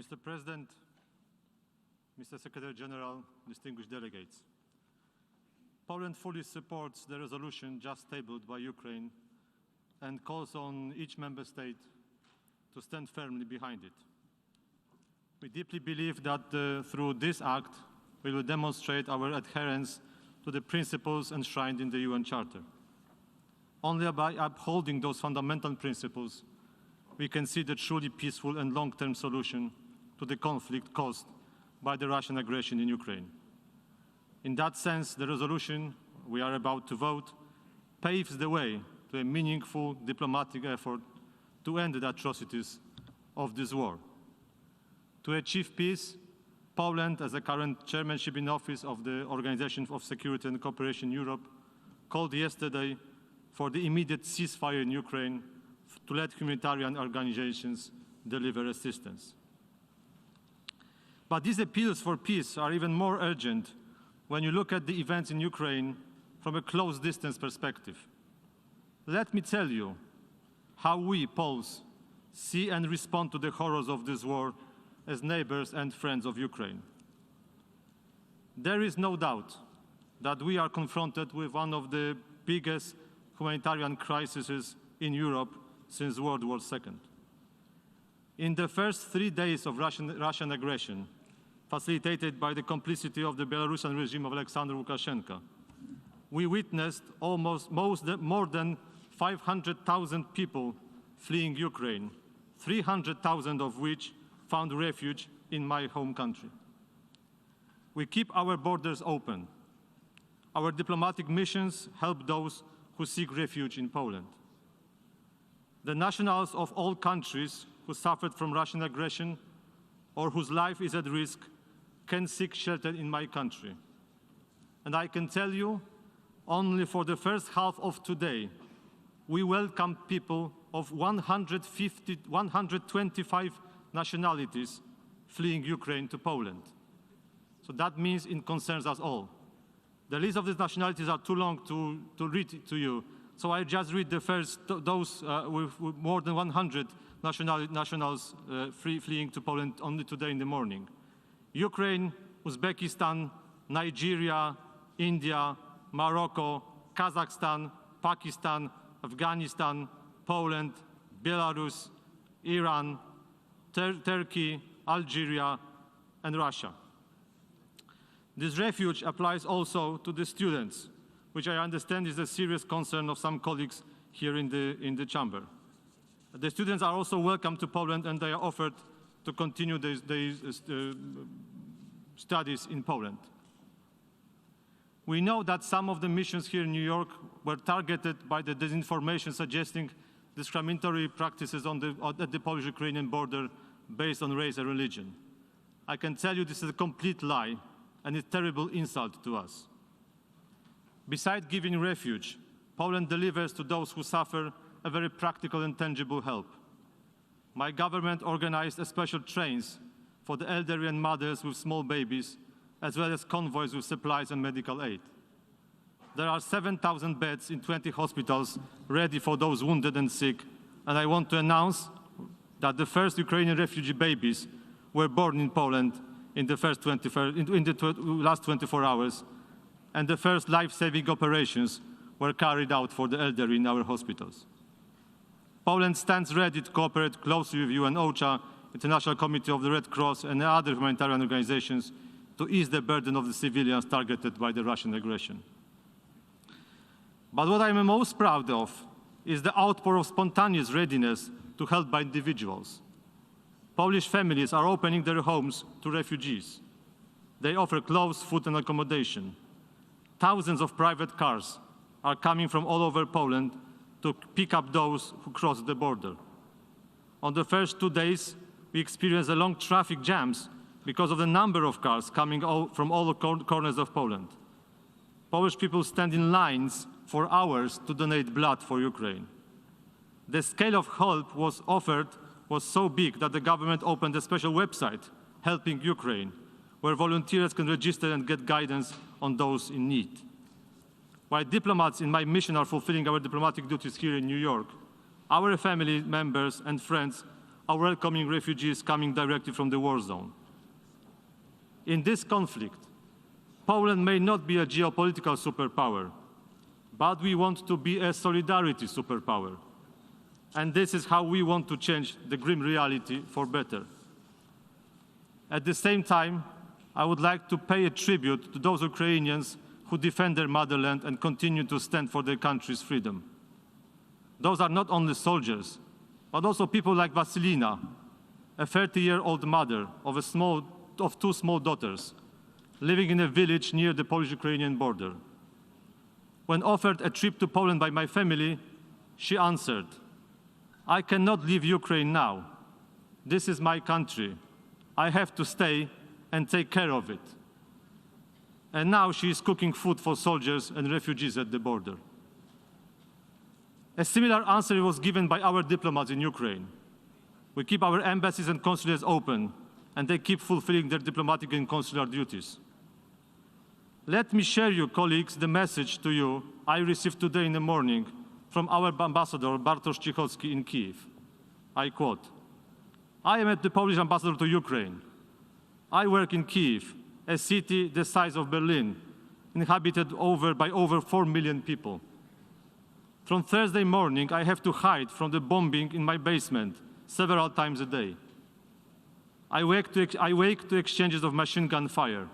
Mr. President, Mr. Secretary General, distinguished delegates, Poland fully supports the resolution just tabled by Ukraine and calls on each member state to stand firmly behind it. We deeply believe that through this act, we will demonstrate our adherence to the principles enshrined in the UN Charter. Only by upholding those fundamental principles, we can see the truly peaceful and long-term solution to the conflict caused by the Russian aggression in Ukraine. In that sense, the resolution we are about to vote paves the way to a meaningful diplomatic effort to end the atrocities of this war. To achieve peace, Poland, as the current chairmanship in office of the Organization of Security and Cooperation in Europe, called yesterday for the immediate ceasefire in Ukraine to let humanitarian organizations deliver assistance. But these appeals for peace are even more urgent when you look at the events in Ukraine from a close distance perspective. Let me tell you how we, Poles, see and respond to the horrors of this war as neighbors and friends of Ukraine. There is no doubt that we are confronted with one of the biggest humanitarian crises in Europe since World War II. In the first 3 days of Russian aggression, facilitated by the complicity of the Belarusian regime of Alexander Lukashenko, we witnessed more than 500,000 people fleeing Ukraine, 300,000 of which found refuge in my home country. We keep our borders open. Our diplomatic missions help those who seek refuge in Poland. The nationals of all countries who suffered from Russian aggression or whose life is at risk can seek shelter in my country. And I can tell you, only for the first half of today, we welcome people of 125 nationalities fleeing Ukraine to Poland. So that means it concerns us all. The list of these nationalities are too long to read to you. So I just read the first, those with more than 100 nationals fleeing to Poland only today in the morning. Ukraine, Uzbekistan, Nigeria, India, Morocco, Kazakhstan, Pakistan, Afghanistan, Poland, Belarus, Iran, Turkey, Algeria, and Russia. This refuge applies also to the students, which I understand is a serious concern of some colleagues here in the chamber. The students are also welcome to Poland, and they are offered to continue their studies in Poland. We know that some of the missions here in New York were targeted by the disinformation suggesting discriminatory practices at the Polish-Ukrainian border based on race and religion. I can tell you this is a complete lie and a terrible insult to us. Besides giving refuge, Poland delivers to those who suffer a very practical and tangible help. My government organized special trains for the elderly and mothers with small babies, as well as convoys with supplies and medical aid. There are 7,000 beds in 20 hospitals ready for those wounded and sick, and I want to announce that the first Ukrainian refugee babies were born in Poland in the last 24 hours, and the first life-saving operations were carried out for the elderly in our hospitals. Poland stands ready to cooperate closely with UN OCHA, International Committee of the Red Cross, and other humanitarian organizations to ease the burden of the civilians targeted by the Russian aggression. But what I am most proud of is the outpour of spontaneous readiness to help by individuals. Polish families are opening their homes to refugees. They offer clothes, food, and accommodation. Thousands of private cars are coming from all over Poland to pick up those who cross the border. On the first 2 days, we experienced long traffic jams because of the number of cars coming from all corners of Poland. Polish people stand in lines for hours to donate blood for Ukraine. The scale of help was offered was so big that the government opened a special website, Helping Ukraine, where volunteers can register and get guidance on those in need. While diplomats in my mission are fulfilling our diplomatic duties here in New York, our family members and friends are welcoming refugees coming directly from the war zone. In this conflict, Poland may not be a geopolitical superpower, but we want to be a solidarity superpower. And this is how we want to change the grim reality for better. At the same time, I would like to pay a tribute to those Ukrainians who defend their motherland and continue to stand for their country's freedom. Those are not only soldiers, but also people like Vasilina, a 30-year-old mother of two small daughters, living in a village near the Polish-Ukrainian border. When offered a trip to Poland by my family, she answered, "I cannot leave Ukraine now. This is my country. I have to stay and take care of it." And now she is cooking food for soldiers and refugees at the border. A similar answer was given by our diplomats in Ukraine. We keep our embassies and consulates open, and they keep fulfilling their diplomatic and consular duties. Let me share, you colleagues, the message to you I received today in the morning from our ambassador, Bartosz Cichocki, in Kyiv. I quote, "I am the Polish ambassador to Ukraine. I work in Kyiv, a city the size of Berlin, inhabited by over 4 million people. From Thursday morning, I have to hide from the bombing in my basement several times a day. I wake to exchanges of machine gun fire.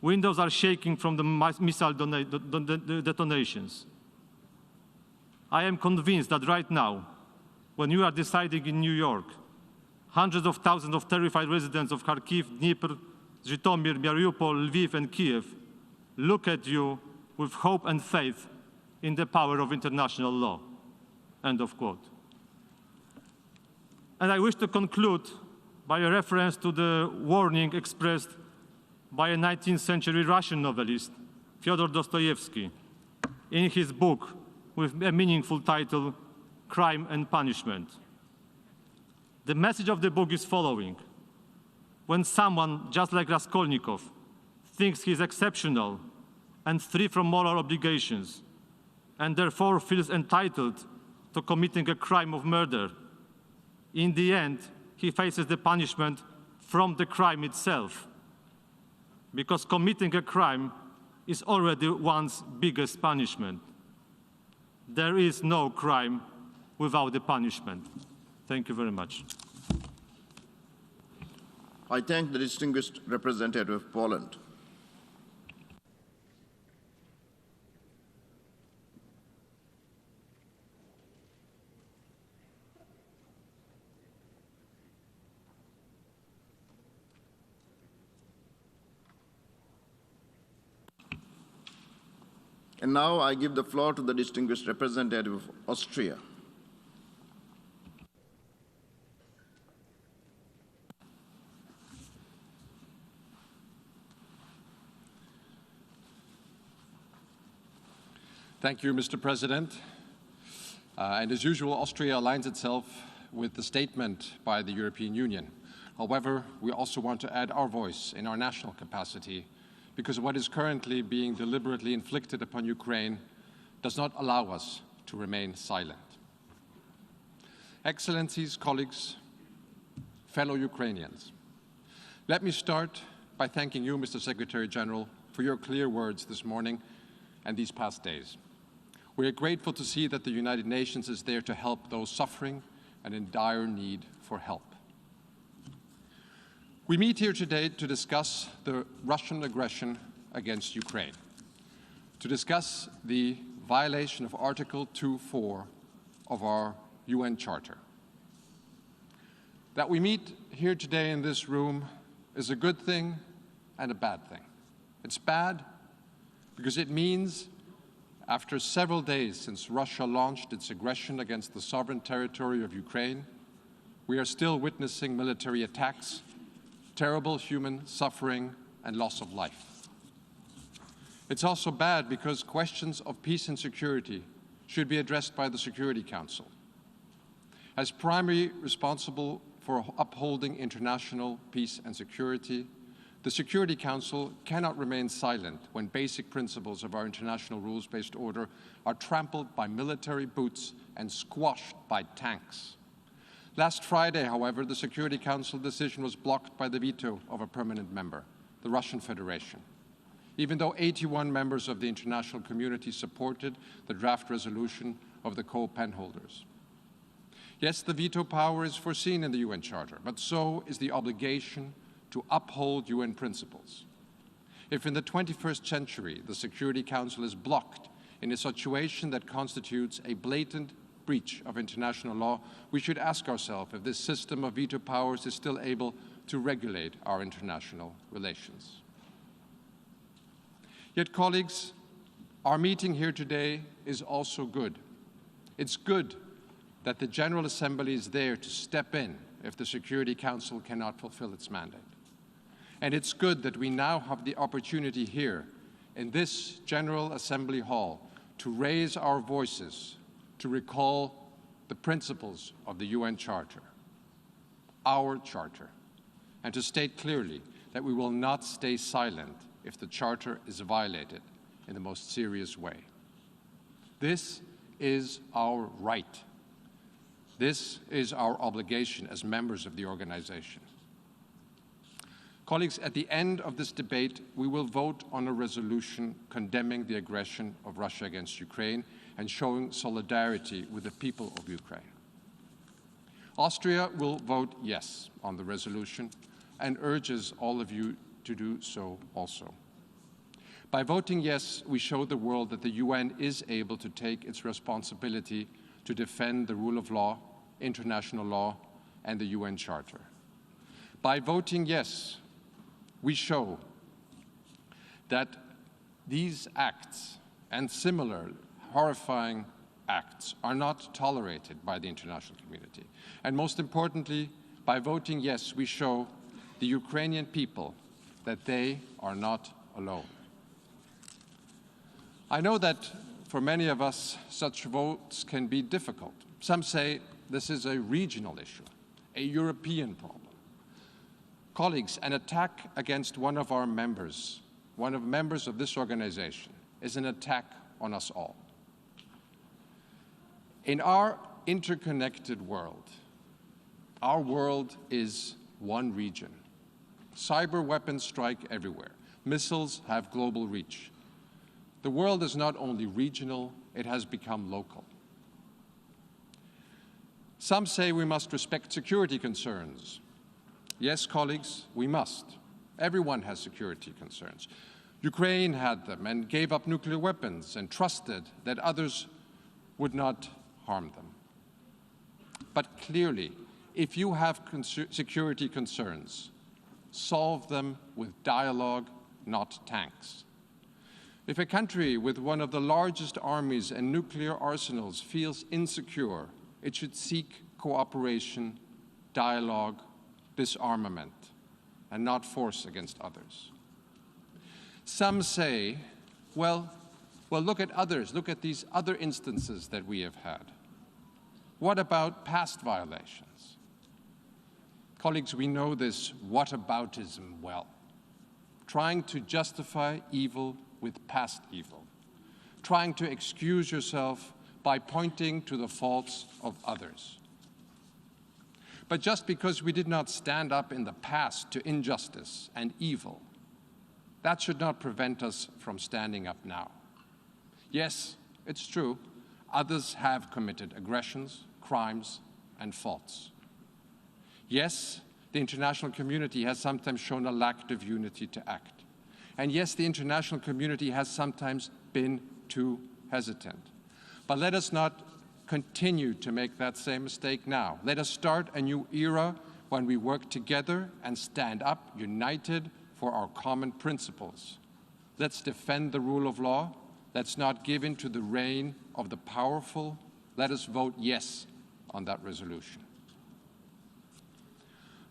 Windows are shaking from the missile detonations. I am convinced that right now, when you are deciding in New York, hundreds of thousands of terrified residents of Kharkiv, Dnipro, Zhytomyr, Mariupol, Lviv, and Kyiv look at you with hope and faith in the power of international law." End of quote. And I wish to conclude by a reference to the warning expressed by a 19th century Russian novelist, Fyodor Dostoevsky, in his book with a meaningful title, Crime and Punishment. The message of the book is following. When someone, just like Raskolnikov, thinks he is exceptional and free from moral obligations, and therefore feels entitled to committing a crime of murder, in the end, he faces the punishment from the crime itself, because committing a crime is already one's biggest punishment. There is no crime without the punishment. Thank you very much. I thank the distinguished representative of Poland. And now I give the floor to the distinguished representative of Austria. Thank you, Mr. President. And as usual, Austria aligns itself with the statement by the European Union. However, we also want to add our voice in our national capacity, because what is currently being deliberately inflicted upon Ukraine does not allow us to remain silent. Excellencies, colleagues, fellow Ukrainians, let me start by thanking you, Mr. Secretary General, for your clear words this morning and these past days. We are grateful to see that the United Nations is there to help those suffering and in dire need for help. We meet here today to discuss the Russian aggression against Ukraine, to discuss the violation of Article 2.4 of our UN Charter. That we meet here today in this room is a good thing and a bad thing. It's bad because it means after several days since Russia launched its aggression against the sovereign territory of Ukraine, we are still witnessing military attacks, terrible human suffering, and loss of life. It's also bad because questions of peace and security should be addressed by the Security Council. As primary responsible for upholding international peace and security, the Security Council cannot remain silent when basic principles of our international rules-based order are trampled by military boots and squashed by tanks. Last Friday, however, the Security Council decision was blocked by the veto of a permanent member, the Russian Federation, even though 81 members of the international community supported the draft resolution of the co-pen holders. Yes, the veto power is foreseen in the UN Charter, but so is the obligation to uphold UN principles. If in the 21st century the Security Council is blocked in a situation that constitutes a blatant breach of international law, we should ask ourselves if this system of veto powers is still able to regulate our international relations. Yet, colleagues, our meeting here today is also good. It's good that the General Assembly is there to step in if the Security Council cannot fulfill its mandate. And it's good that we now have the opportunity here in this General Assembly hall to raise our voices, to recall the principles of the UN Charter, our Charter, and to state clearly that we will not stay silent if the Charter is violated in the most serious way. This is our right. This is our obligation as members of the organization. Colleagues, at the end of this debate, we will vote on a resolution condemning the aggression of Russia against Ukraine and showing solidarity with the people of Ukraine. Austria will vote yes on the resolution and urges all of you to do so also. By voting yes, we show the world that the UN is able to take its responsibility to defend the rule of law, international law, and the UN Charter. By voting yes, we show that these acts and similar horrifying acts are not tolerated by the international community. And most importantly, by voting yes, we show the Ukrainian people that they are not alone. I know that for many of us, such votes can be difficult. Some say this is a regional issue, a European problem. Colleagues, an attack against one of our members, one of members of this organization, is an attack on us all. In our interconnected world, our world is one region. Cyber weapons strike everywhere. Missiles have global reach. The world is not only regional, it has become local. Some say we must respect security concerns. Yes, colleagues, we must. Everyone has security concerns. Ukraine had them and gave up nuclear weapons and trusted that others would not harm them. But clearly, if you have security concerns, solve them with dialogue, not tanks. If a country with one of the largest armies and nuclear arsenals feels insecure, it should seek cooperation, dialogue, disarmament, and not force against others. Some say, well, look at others, look at these other instances that we have had. What about past violations? Colleagues, we know this whataboutism well. Trying to justify evil with past evil. Trying to excuse yourself by pointing to the faults of others. But just because we did not stand up in the past to injustice and evil, that should not prevent us from standing up now. Yes, it's true, others have committed aggressions, crimes, and faults. Yes, the international community has sometimes shown a lack of unity to act. And yes, the international community has sometimes been too hesitant. But let us not continue to make that same mistake now. Let us start a new era when we work together and stand up united for our common principles. Let's defend the rule of law. Let's not give in to the reign of the powerful. Let us vote yes on that resolution.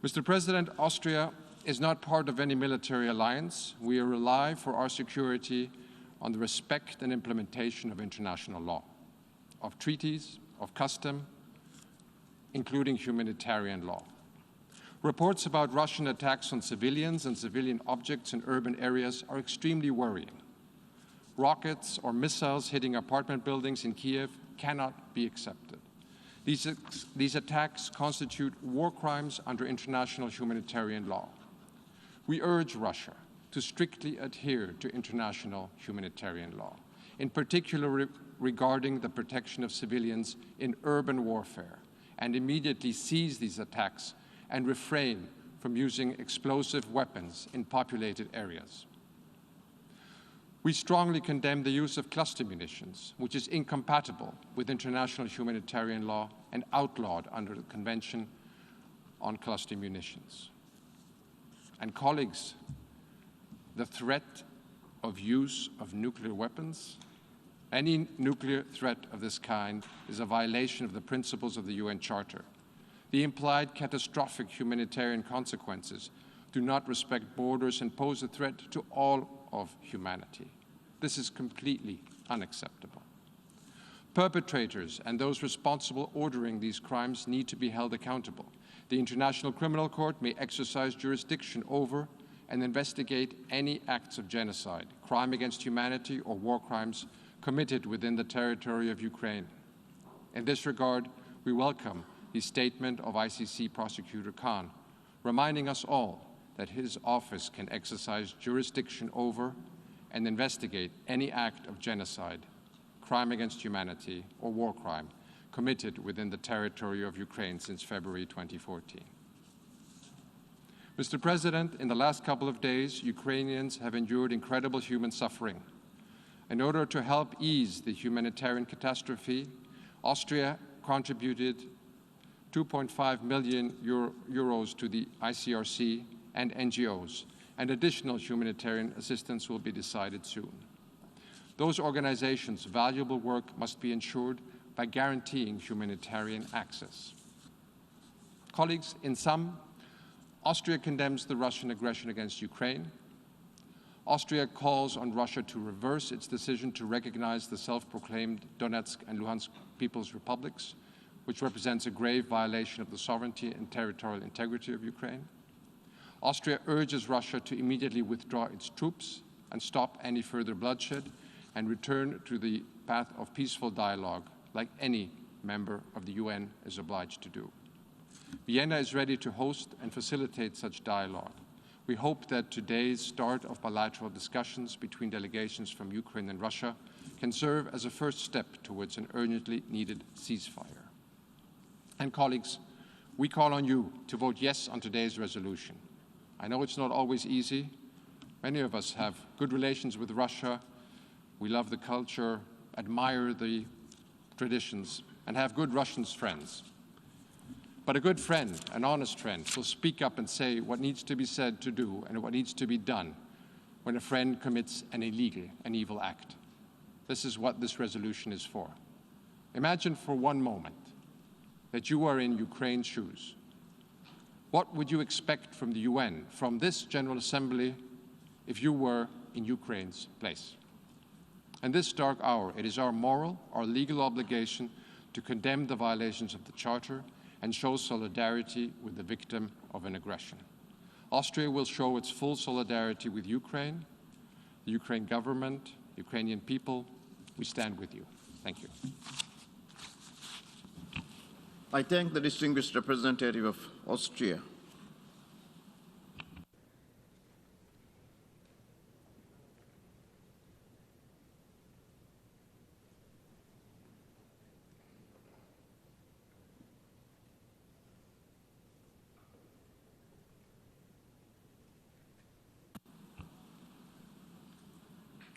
Mr. President, Austria is not part of any military alliance. We rely for our security on the respect and implementation of international law, of treaties, of custom, including humanitarian law. Reports about Russian attacks on civilians and civilian objects in urban areas are extremely worrying. Rockets or missiles hitting apartment buildings in Kyiv cannot be accepted. These attacks constitute war crimes under international humanitarian law. We urge Russia to strictly adhere to international humanitarian law, in particular regarding the protection of civilians in urban warfare, and immediately cease these attacks and refrain from using explosive weapons in populated areas. We strongly condemn the use of cluster munitions, which is incompatible with international humanitarian law and outlawed under the Convention on Cluster Munitions. And colleagues, the threat of use of nuclear weapons, any nuclear threat of this kind is a violation of the principles of the UN Charter. The implied catastrophic humanitarian consequences do not respect borders and pose a threat to all of humanity. This is completely unacceptable. Perpetrators and those responsible ordering these crimes need to be held accountable. The International Criminal Court may exercise jurisdiction over and investigate any acts of genocide, crime against humanity, or war crimes committed within the territory of Ukraine. In this regard, we welcome the statement of ICC Prosecutor Khan, reminding us all that his office can exercise jurisdiction over and investigate any act of genocide, crime against humanity, or war crime committed within the territory of Ukraine since February 2014. Mr. President, in the last couple of days, Ukrainians have endured incredible human suffering. In order to help ease the humanitarian catastrophe, Austria contributed 2.5 million euros to the ICRC and NGOs, and additional humanitarian assistance will be decided soon. Those organizations' valuable work must be ensured by guaranteeing humanitarian access. Colleagues, in sum, Austria condemns the Russian aggression against Ukraine. Austria calls on Russia to reverse its decision to recognize the self-proclaimed Donetsk and Luhansk People's Republics, which represents a grave violation of the sovereignty and territorial integrity of Ukraine. Austria urges Russia to immediately withdraw its troops and stop any further bloodshed and return to the path of peaceful dialogue, like any member of the UN is obliged to do. Vienna is ready to host and facilitate such dialogue. We hope that today's start of bilateral discussions between delegations from Ukraine and Russia can serve as a first step towards an urgently needed ceasefire. And colleagues, we call on you to vote yes on today's resolution. I know it's not always easy. Many of us have good relations with Russia. We love the culture, admire the traditions, and have good Russian friends. But a good friend, an honest friend, will speak up and say what needs to be said to do and what needs to be done when a friend commits an illegal, an evil act. This is what this resolution is for. Imagine for one moment that you are in Ukraine's shoes. What would you expect from the UN, from this General Assembly, if you were in Ukraine's place? In this dark hour, it is our moral, our legal obligation to condemn the violations of the Charter and show solidarity with the victim of an aggression. Austria will show its full solidarity with Ukraine, the Ukraine government, Ukrainian people. We stand with you. Thank you. I thank the distinguished representative of Austria.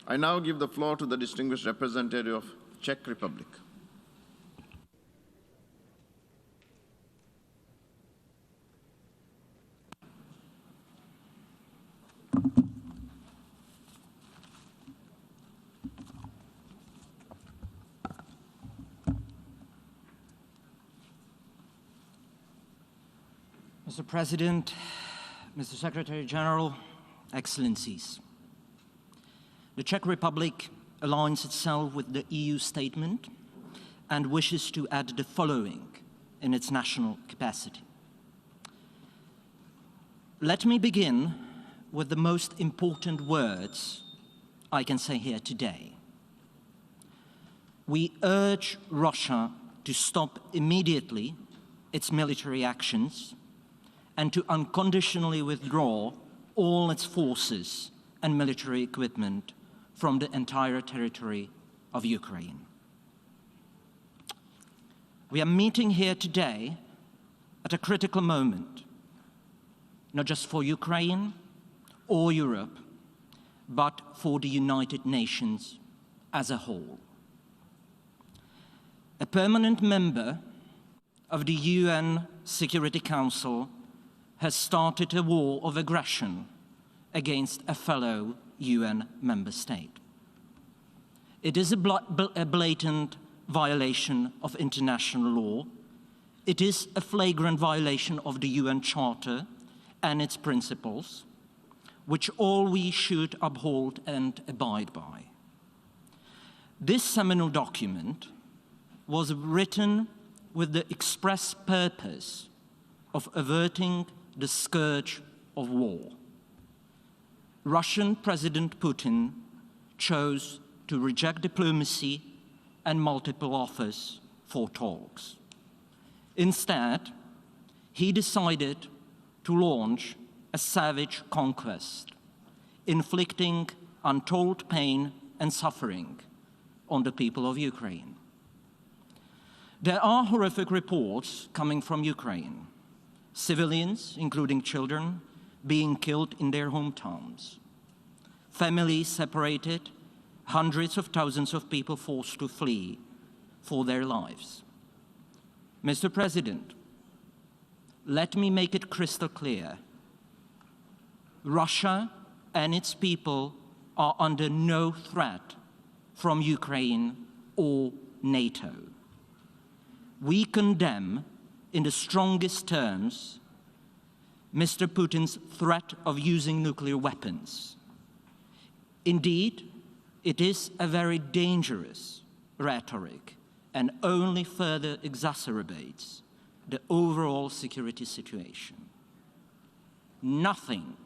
I now give the floor to the distinguished representative of Czech Republic. Mr. President, Mr. Secretary General, Excellencies, the Czech Republic aligns itself with the EU statement and wishes to add the following in its national capacity. Let me begin with the most important words I can say here today. We urge Russia to stop immediately its military actions and to unconditionally withdraw all its forces and military equipment from the entire territory of Ukraine. We are meeting here today at a critical moment, not just for Ukraine or Europe, but for the United Nations as a whole. A permanent member of the UN Security Council has started a war of aggression against a fellow UN member state. It is a blatant violation of international law. It is a flagrant violation of the UN Charter and its principles, which all we should uphold and abide by. This seminal document was written with the express purpose of averting the scourge of war. Russian President Putin chose to reject diplomacy and multiple offers for talks. Instead, he decided to launch a savage conquest, inflicting untold pain and suffering on the people of Ukraine. There are horrific reports coming from Ukraine. Civilians, including children, being killed in their hometowns. Families separated, hundreds of thousands of people forced to flee for their lives. Mr. President, let me make it crystal clear. Russia and its people are under no threat from Ukraine or NATO. We condemn in the strongest terms Mr. Putin's threat of using nuclear weapons. Indeed, it is a very dangerous rhetoric and only further exacerbates the overall security situation. Nothing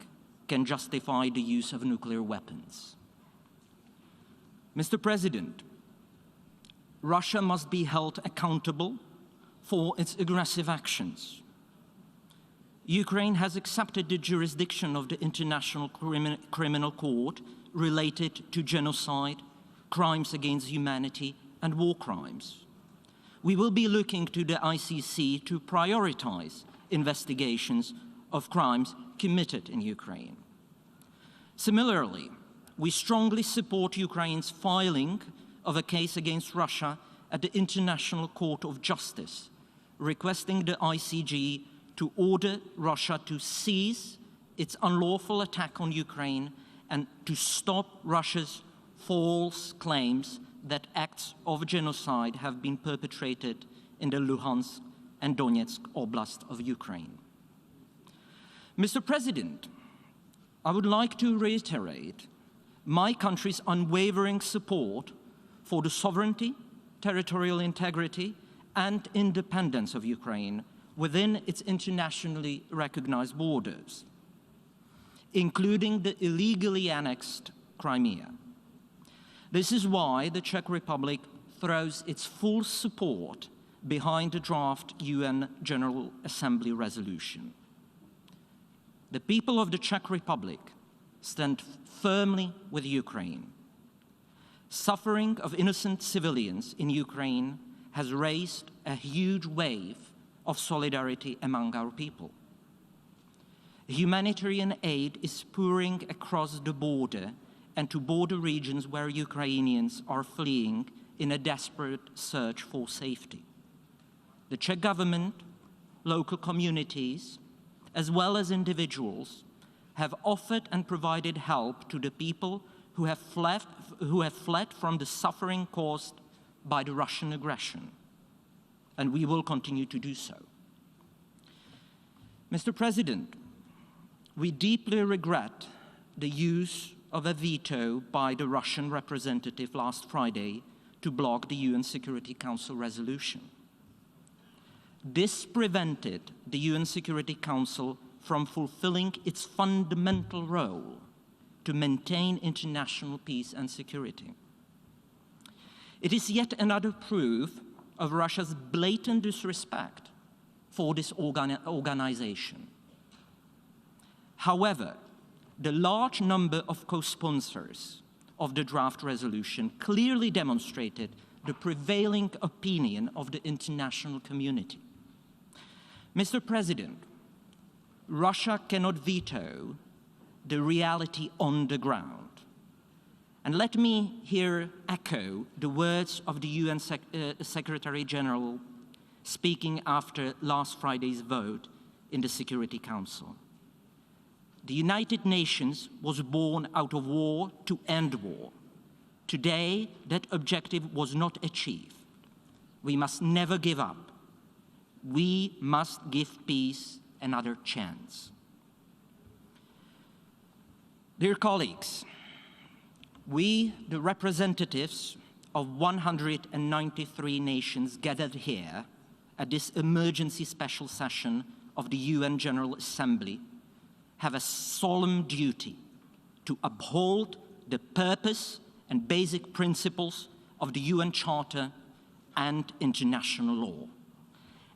can justify the use of nuclear weapons. Mr. President, Russia must be held accountable for its aggressive actions. Ukraine has accepted the jurisdiction of the International Criminal Court related to genocide, crimes against humanity, and war crimes. We will be looking to the ICC to prioritize investigations of crimes committed in Ukraine. Similarly, we strongly support Ukraine's filing of a case against Russia at the International Court of Justice, requesting the ICJ to order Russia to cease its unlawful attack on Ukraine and to stop Russia's false claims that acts of genocide have been perpetrated in the Luhansk and Donetsk Oblast of Ukraine. Mr. President, I would like to reiterate my country's unwavering support for the sovereignty, territorial integrity, and independence of Ukraine within its internationally recognized borders, including the illegally annexed Crimea. This is why the Czech Republic throws its full support behind the draft UN General Assembly resolution. The people of the Czech Republic stand firmly with Ukraine. Suffering of innocent civilians in Ukraine has raised a huge wave of solidarity among our people. Humanitarian aid is pouring across the border and to border regions where Ukrainians are fleeing in a desperate search for safety. The Czech government, local communities, as well as individuals, have offered and provided help to the people who have fled from the suffering caused by the Russian aggression, and we will continue to do so. Mr. President, we deeply regret the use of a veto by the Russian representative last Friday to block the UN Security Council resolution. This prevented the UN Security Council from fulfilling its fundamental role to maintain international peace and security. It is yet another proof of Russia's blatant disrespect for this organization. However, the large number of co-sponsors of the draft resolution clearly demonstrated the prevailing opinion of the international community. Mr. President, Russia cannot veto the reality on the ground. And let me here echo the words of the UN Secretary General speaking after last Friday's vote in the Security Council. The United Nations was born out of war to end war. Today, that objective was not achieved. We must never give up. We must give peace another chance. Dear colleagues, we, the representatives of 193 nations gathered here at this emergency special session of the UN General Assembly, have a solemn duty to uphold the purpose and basic principles of the UN Charter and international law,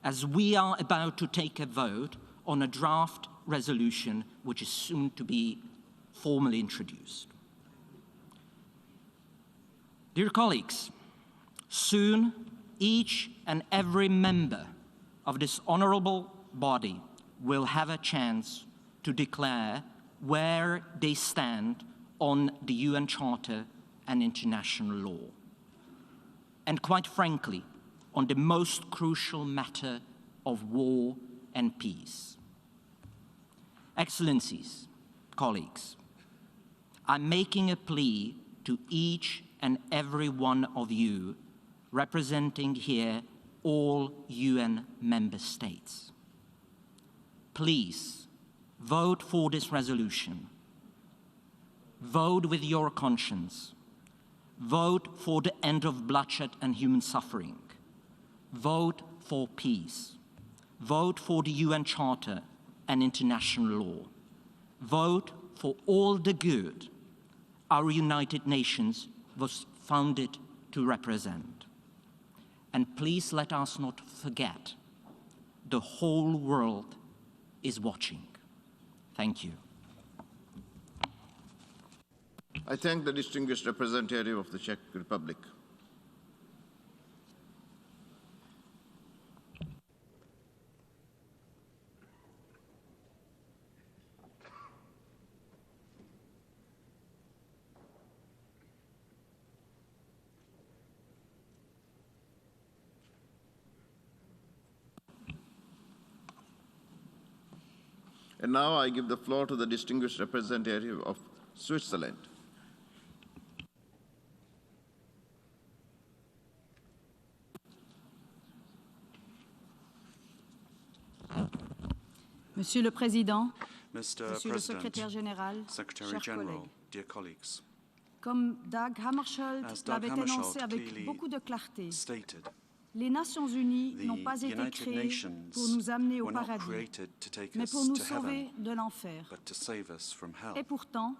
as we are about to take a vote on a draft resolution which is soon to be formally introduced. Dear colleagues, soon each and every member of this honorable body will have a chance to declare where they stand on the UN Charter and international law. And quite frankly, on the most crucial matter of war and peace. Excellencies, colleagues, I'm making a plea to each and every one of you representing here all UN member states. Please vote for this resolution. Vote with your conscience. Vote for the end of bloodshed and human suffering. Vote for peace. Vote for the UN Charter and international law. Vote for all the good our United Nations was founded to represent. And please let us not forget, the whole world is watching. Thank you. I thank the distinguished representative of the Czech Republic. And now I give the floor to the distinguished representative of Switzerland. Monsieur le Président, Mr. Monsieur le Secrétaire général, Secretary chers General, collègues, dear colleagues, comme Dag as Hammarskjöld Dag l'avait énoncé Hammarskjöld avec clearly beaucoup de clarté, stated, les Nations Unies the n'ont pas été United créées Nations pour nous amener au were not paradis, created to take mais us pour nous to sauver heaven, de l'enfer. but to save us from hell. Et pourtant,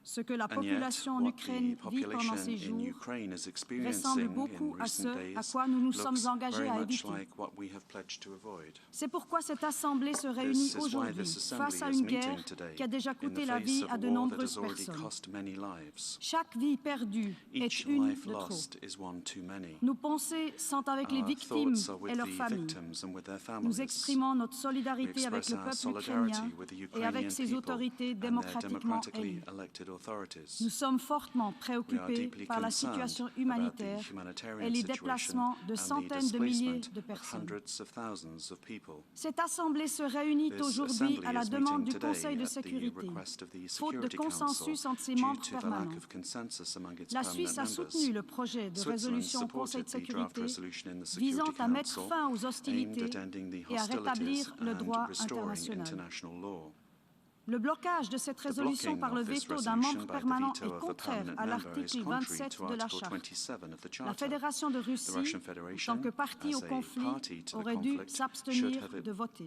ce que la And yet, population en what Ukraine the vit pendant population ces in jours Ukraine is ressemble experiencing beaucoup in à recent ce à days quoi nous nous looks sommes engagés very à much éviter. like what we have pledged to avoid. C'est pourquoi cette Assemblée se réunit This is why aujourd'hui this assembly face à is une meeting guerre today qui a déjà in the coûté la face vie of à a de war that nombreuses has already personnes. cost many lives. Chaque vie perdue Each est une life de trop. lost is one too many. Nos pensées sont avec les Our victimes thoughts are et with leurs the familles. victims and with their Nous families. exprimons notre We solidarité avec express le our peuple solidarity ukrainien with the et Ukrainian avec ses people autorités and their démocratiquement democratically élues. elected authorities. Nous sommes fortement We are préoccupés deeply par la concerned situation about the humanitaire humanitarian et les situation déplacements de and the centaines de milliers displacement de of personnes. hundreds of thousands of people. Cette Assemblée se réunit This aujourd'hui assembly à la is demande meeting du Conseil de today at the sécurité, request of the faute de Security Council consensus entre ses due membres to the lack permanents. of consensus among its La permanent Suisse a members. soutenu le projet de Switzerland résolution au Conseil supported de the draft sécurité resolution in the visant Security à mettre Council fin aux aimed hostilités at ending the et à hostilities rétablir le and droit restoring international. international law. Le blocage de cette résolution par le veto d'un membre permanent est contraire à l'article 27 de la Charte. La Fédération de Russie, en tant que partie au conflit, aurait dû s'abstenir de voter.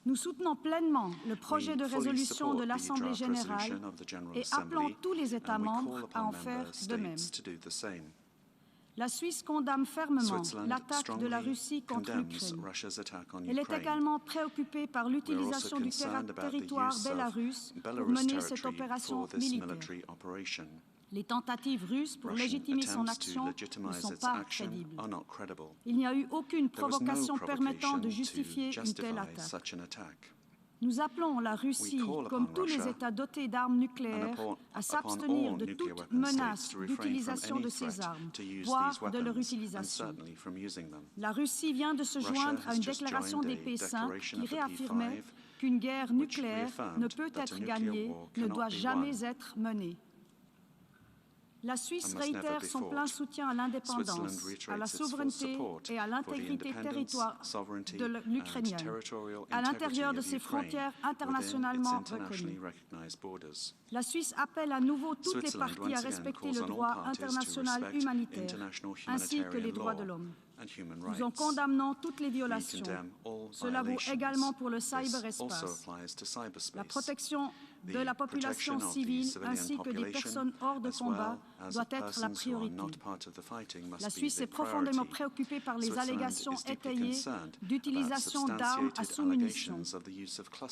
Nous soutenons pleinement le projet de résolution de l'Assemblée générale et appelons tous les États membres à en faire de même. La Suisse condamne fermement Switzerland l'attaque de strongly la Russie contre condemns l'Ukraine. Russia's attack on Elle est Ukraine. également préoccupée par l'utilisation du concerned about the territoire use of bélarusse pour Belarus mener cette territory opération for this militaire. military operation. Les tentatives russes pour Russian légitimer son attempts to action ne legitimize sont its pas action crédibles. are not credible. Il n'y a eu aucune There was no provocation permettant de provocation justifier to une telle justify attaque. such an attack. Nous appelons la Russie, call comme upon tous les Russia États dotés d'armes nucléaires, à s'abstenir de toute menace d'utilisation de ces armes, voire de leur utilisation. La Russie vient de se joindre à une déclaration des P5 qui réaffirmait qu'une guerre nucléaire ne peut être gagnée, ne doit jamais être menée. La Suisse réitère son plein soutien à l'indépendance, à la souveraineté et à l'intégrité territoriale de l'Ukrainien, à l'intérieur de ses frontières internationalement reconnues. La Suisse appelle à nouveau toutes les parties à respecter le droit international humanitaire, ainsi que les droits de l'homme. Nous en condamnons toutes les violations. Cela vaut également pour le cyberespace. La protection de la population civile ainsi que des personnes hors de combat doit être la priorité. La Suisse est profondément préoccupée par les allégations étayées d'utilisation d'armes à sous-munitions.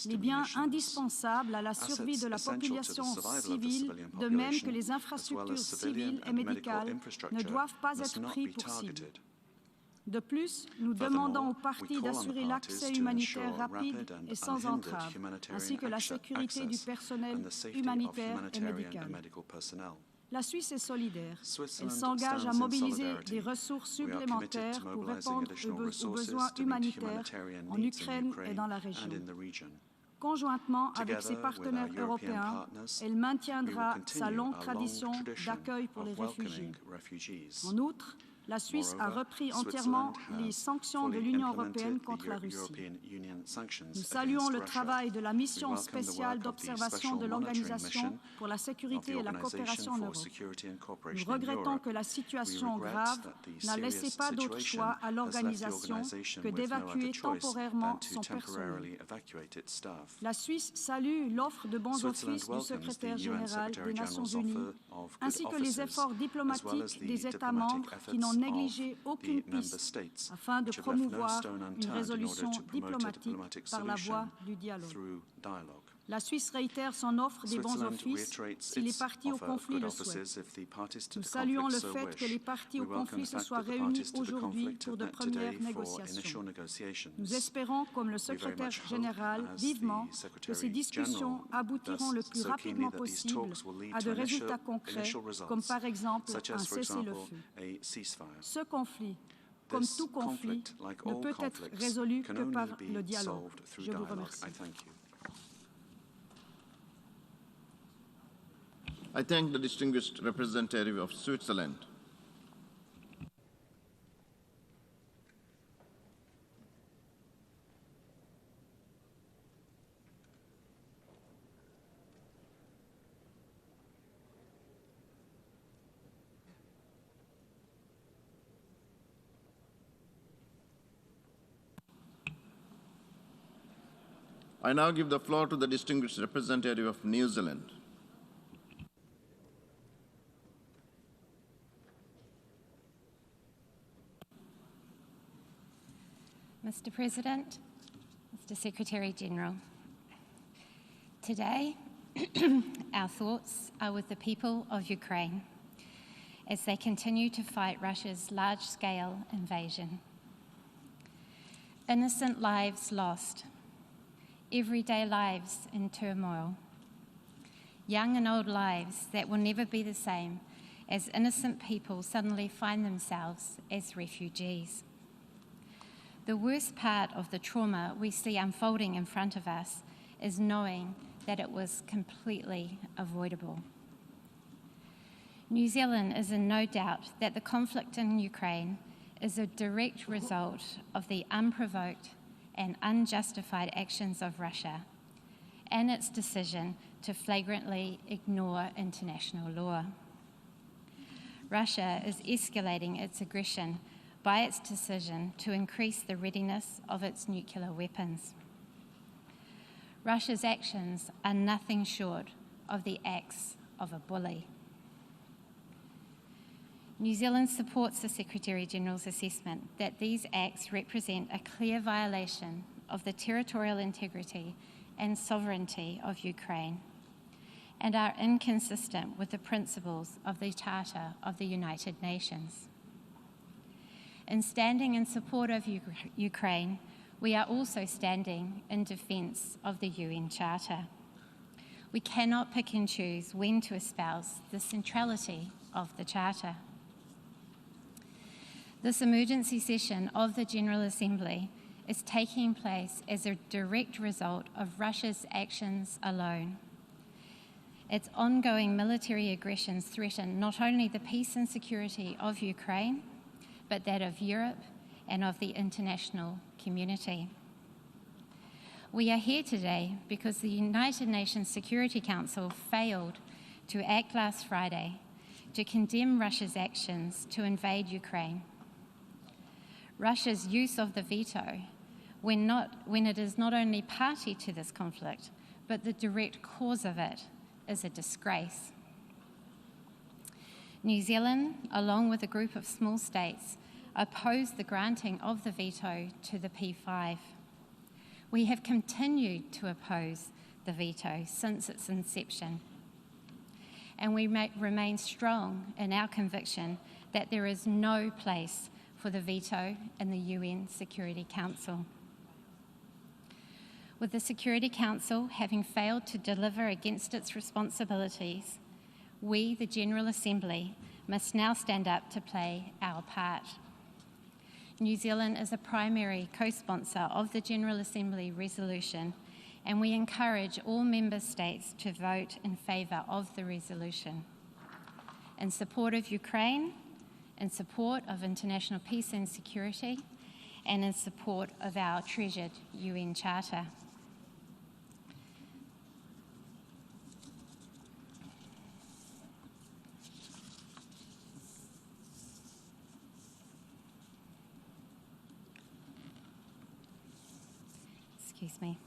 Les biens indispensables à la survie de la population civile, de même que les infrastructures civiles et médicales, ne doivent pas être pris pour cible. De plus, nous demandons aux parties d'assurer l'accès humanitaire rapide et sans entrave, ainsi que la sécurité du personnel humanitaire et médical. La Suisse est solidaire. Elle s'engage à mobiliser des ressources supplémentaires pour répondre aux besoins humanitaires en Ukraine et dans la région. Conjointement avec ses partenaires européens, elle maintiendra sa longue tradition d'accueil pour les réfugiés. En outre, la Suisse a repris entièrement les sanctions de l'Union européenne contre la Russie. Nous saluons le travail de la mission spéciale d'observation de l'Organisation pour la sécurité et la coopération en Europe. Nous regrettons que la situation grave n'a laissé pas d'autre choix à l'organisation que d'évacuer temporairement son personnel. La Suisse salue l'offre de bons offices du secrétaire général des Nations Unies, ainsi que les efforts diplomatiques des États membres qui n'ont négligé aucune piste afin de promouvoir une résolution diplomatique par la voie du dialogue. La Suisse réitère son offre des bons offices si les parties au conflit le souhaitent. Nous saluons le fait que les parties au conflit se soient réunies aujourd'hui pour de premières négociations. Nous espérons, comme le secrétaire général, vivement que ces discussions aboutiront le plus rapidement possible à de résultats concrets, comme par exemple un cessez-le-feu. Ce conflit, comme tout conflit, ne peut être résolu que par le dialogue. Je vous remercie. I thank the distinguished representative of Switzerland. I now give the floor to the distinguished representative of New Zealand. Mr. President, Mr. Secretary-General, today our thoughts are with the people of Ukraine as they continue to fight Russia's large-scale invasion. Innocent lives lost, everyday lives in turmoil, young and old lives that will never be the same as innocent people suddenly find themselves as refugees. The worst part of the trauma we see unfolding in front of us is knowing that it was completely avoidable. New Zealand is in no doubt that the conflict in Ukraine is a direct result of the unprovoked and unjustified actions of Russia and its decision to flagrantly ignore international law. Russia is escalating its aggression by its decision to increase the readiness of its nuclear weapons. Russia's actions are nothing short of the acts of a bully. New Zealand supports the Secretary-General's assessment that these acts represent a clear violation of the territorial integrity and sovereignty of Ukraine and are inconsistent with the principles of the Charter of the United Nations. In standing in support of Ukraine, we are also standing in defence of the UN Charter. We cannot pick and choose when to espouse the centrality of the Charter. This emergency session of the General Assembly is taking place as a direct result of Russia's actions alone. Its ongoing military aggressions threaten not only the peace and security of Ukraine, but that of Europe and of the international community. We are here today because the United Nations Security Council failed to act last Friday to condemn Russia's actions to invade Ukraine. Russia's use of the veto, when it is not only party to this conflict, but the direct cause of it, is a disgrace. New Zealand, along with a group of small states, opposed the granting of the veto to the P5. We have continued to oppose the veto since its inception, and we remain strong in our conviction that there is no place for the veto in the UN Security Council. With the Security Council having failed to deliver against its responsibilities, we, the General Assembly, must now stand up to play our part. New Zealand is a primary co-sponsor of the General Assembly resolution, and we encourage all member states to vote in favour of the resolution. In support of Ukraine, in support of international peace and security, and in support of our treasured UN Charter. Excuse me.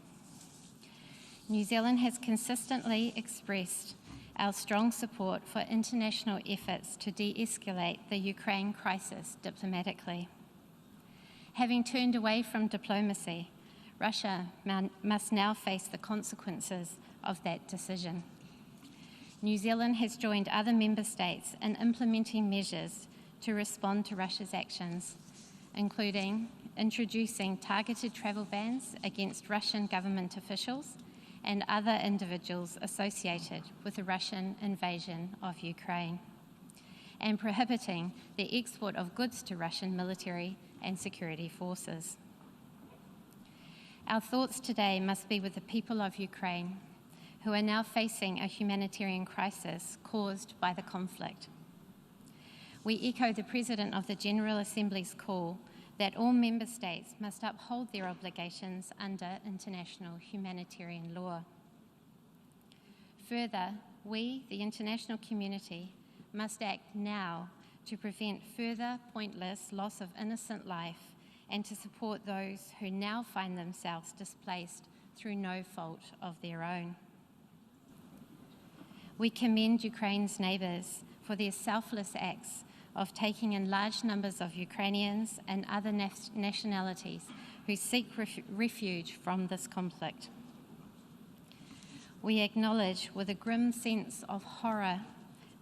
New Zealand has consistently expressed our strong support for international efforts to de-escalate the Ukraine crisis diplomatically. Having turned away from diplomacy, Russia must now face the consequences of that decision. New Zealand has joined other member states in implementing measures to respond to Russia's actions, including introducing targeted travel bans against Russian government officials and other individuals associated with the Russian invasion of Ukraine, and prohibiting the export of goods to Russian military and security forces. Our thoughts today must be with the people of Ukraine, who are now facing a humanitarian crisis caused by the conflict. We echo the President of the General Assembly's call that all member states must uphold their obligations under international humanitarian law. Further, we, the international community, must act now to prevent further pointless loss of innocent life and to support those who now find themselves displaced through no fault of their own. We commend Ukraine's neighbours for their selfless acts of taking in large numbers of Ukrainians and other nationalities who seek refuge from this conflict. We acknowledge with a grim sense of horror,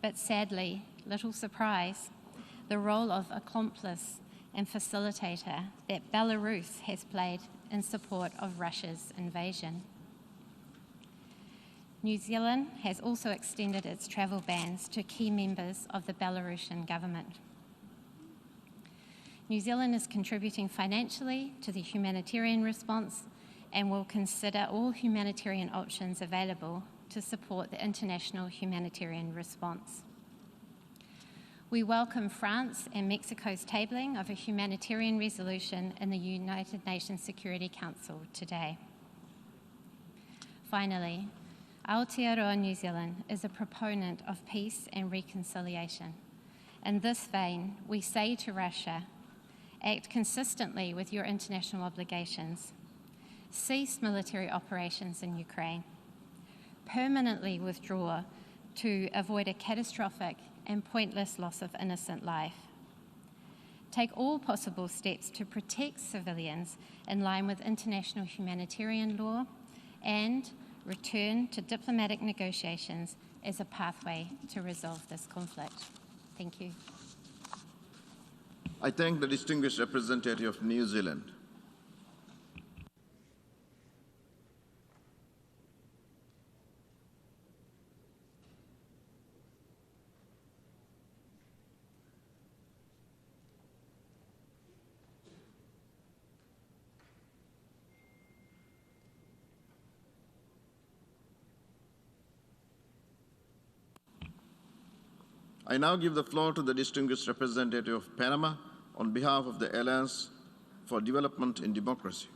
but sadly little surprise, the role of accomplice and facilitator that Belarus has played in support of Russia's invasion. New Zealand has also extended its travel bans to key members of the Belarusian government. New Zealand is contributing financially to the humanitarian response and will consider all humanitarian options available to support the international humanitarian response. We welcome France and Mexico's tabling of a humanitarian resolution in the United Nations Security Council today. Finally, Aotearoa New Zealand is a proponent of peace and reconciliation. In this vein, we say to Russia, act consistently with your international obligations. Cease military operations in Ukraine. Permanently withdraw to avoid a catastrophic and pointless loss of innocent life. Take all possible steps to protect civilians in line with international humanitarian law and return to diplomatic negotiations as a pathway to resolve this conflict. Thank you. I thank the distinguished representative of New Zealand. I now give the floor to the distinguished representative of Panama on behalf of the Alliance for Development and Democracy.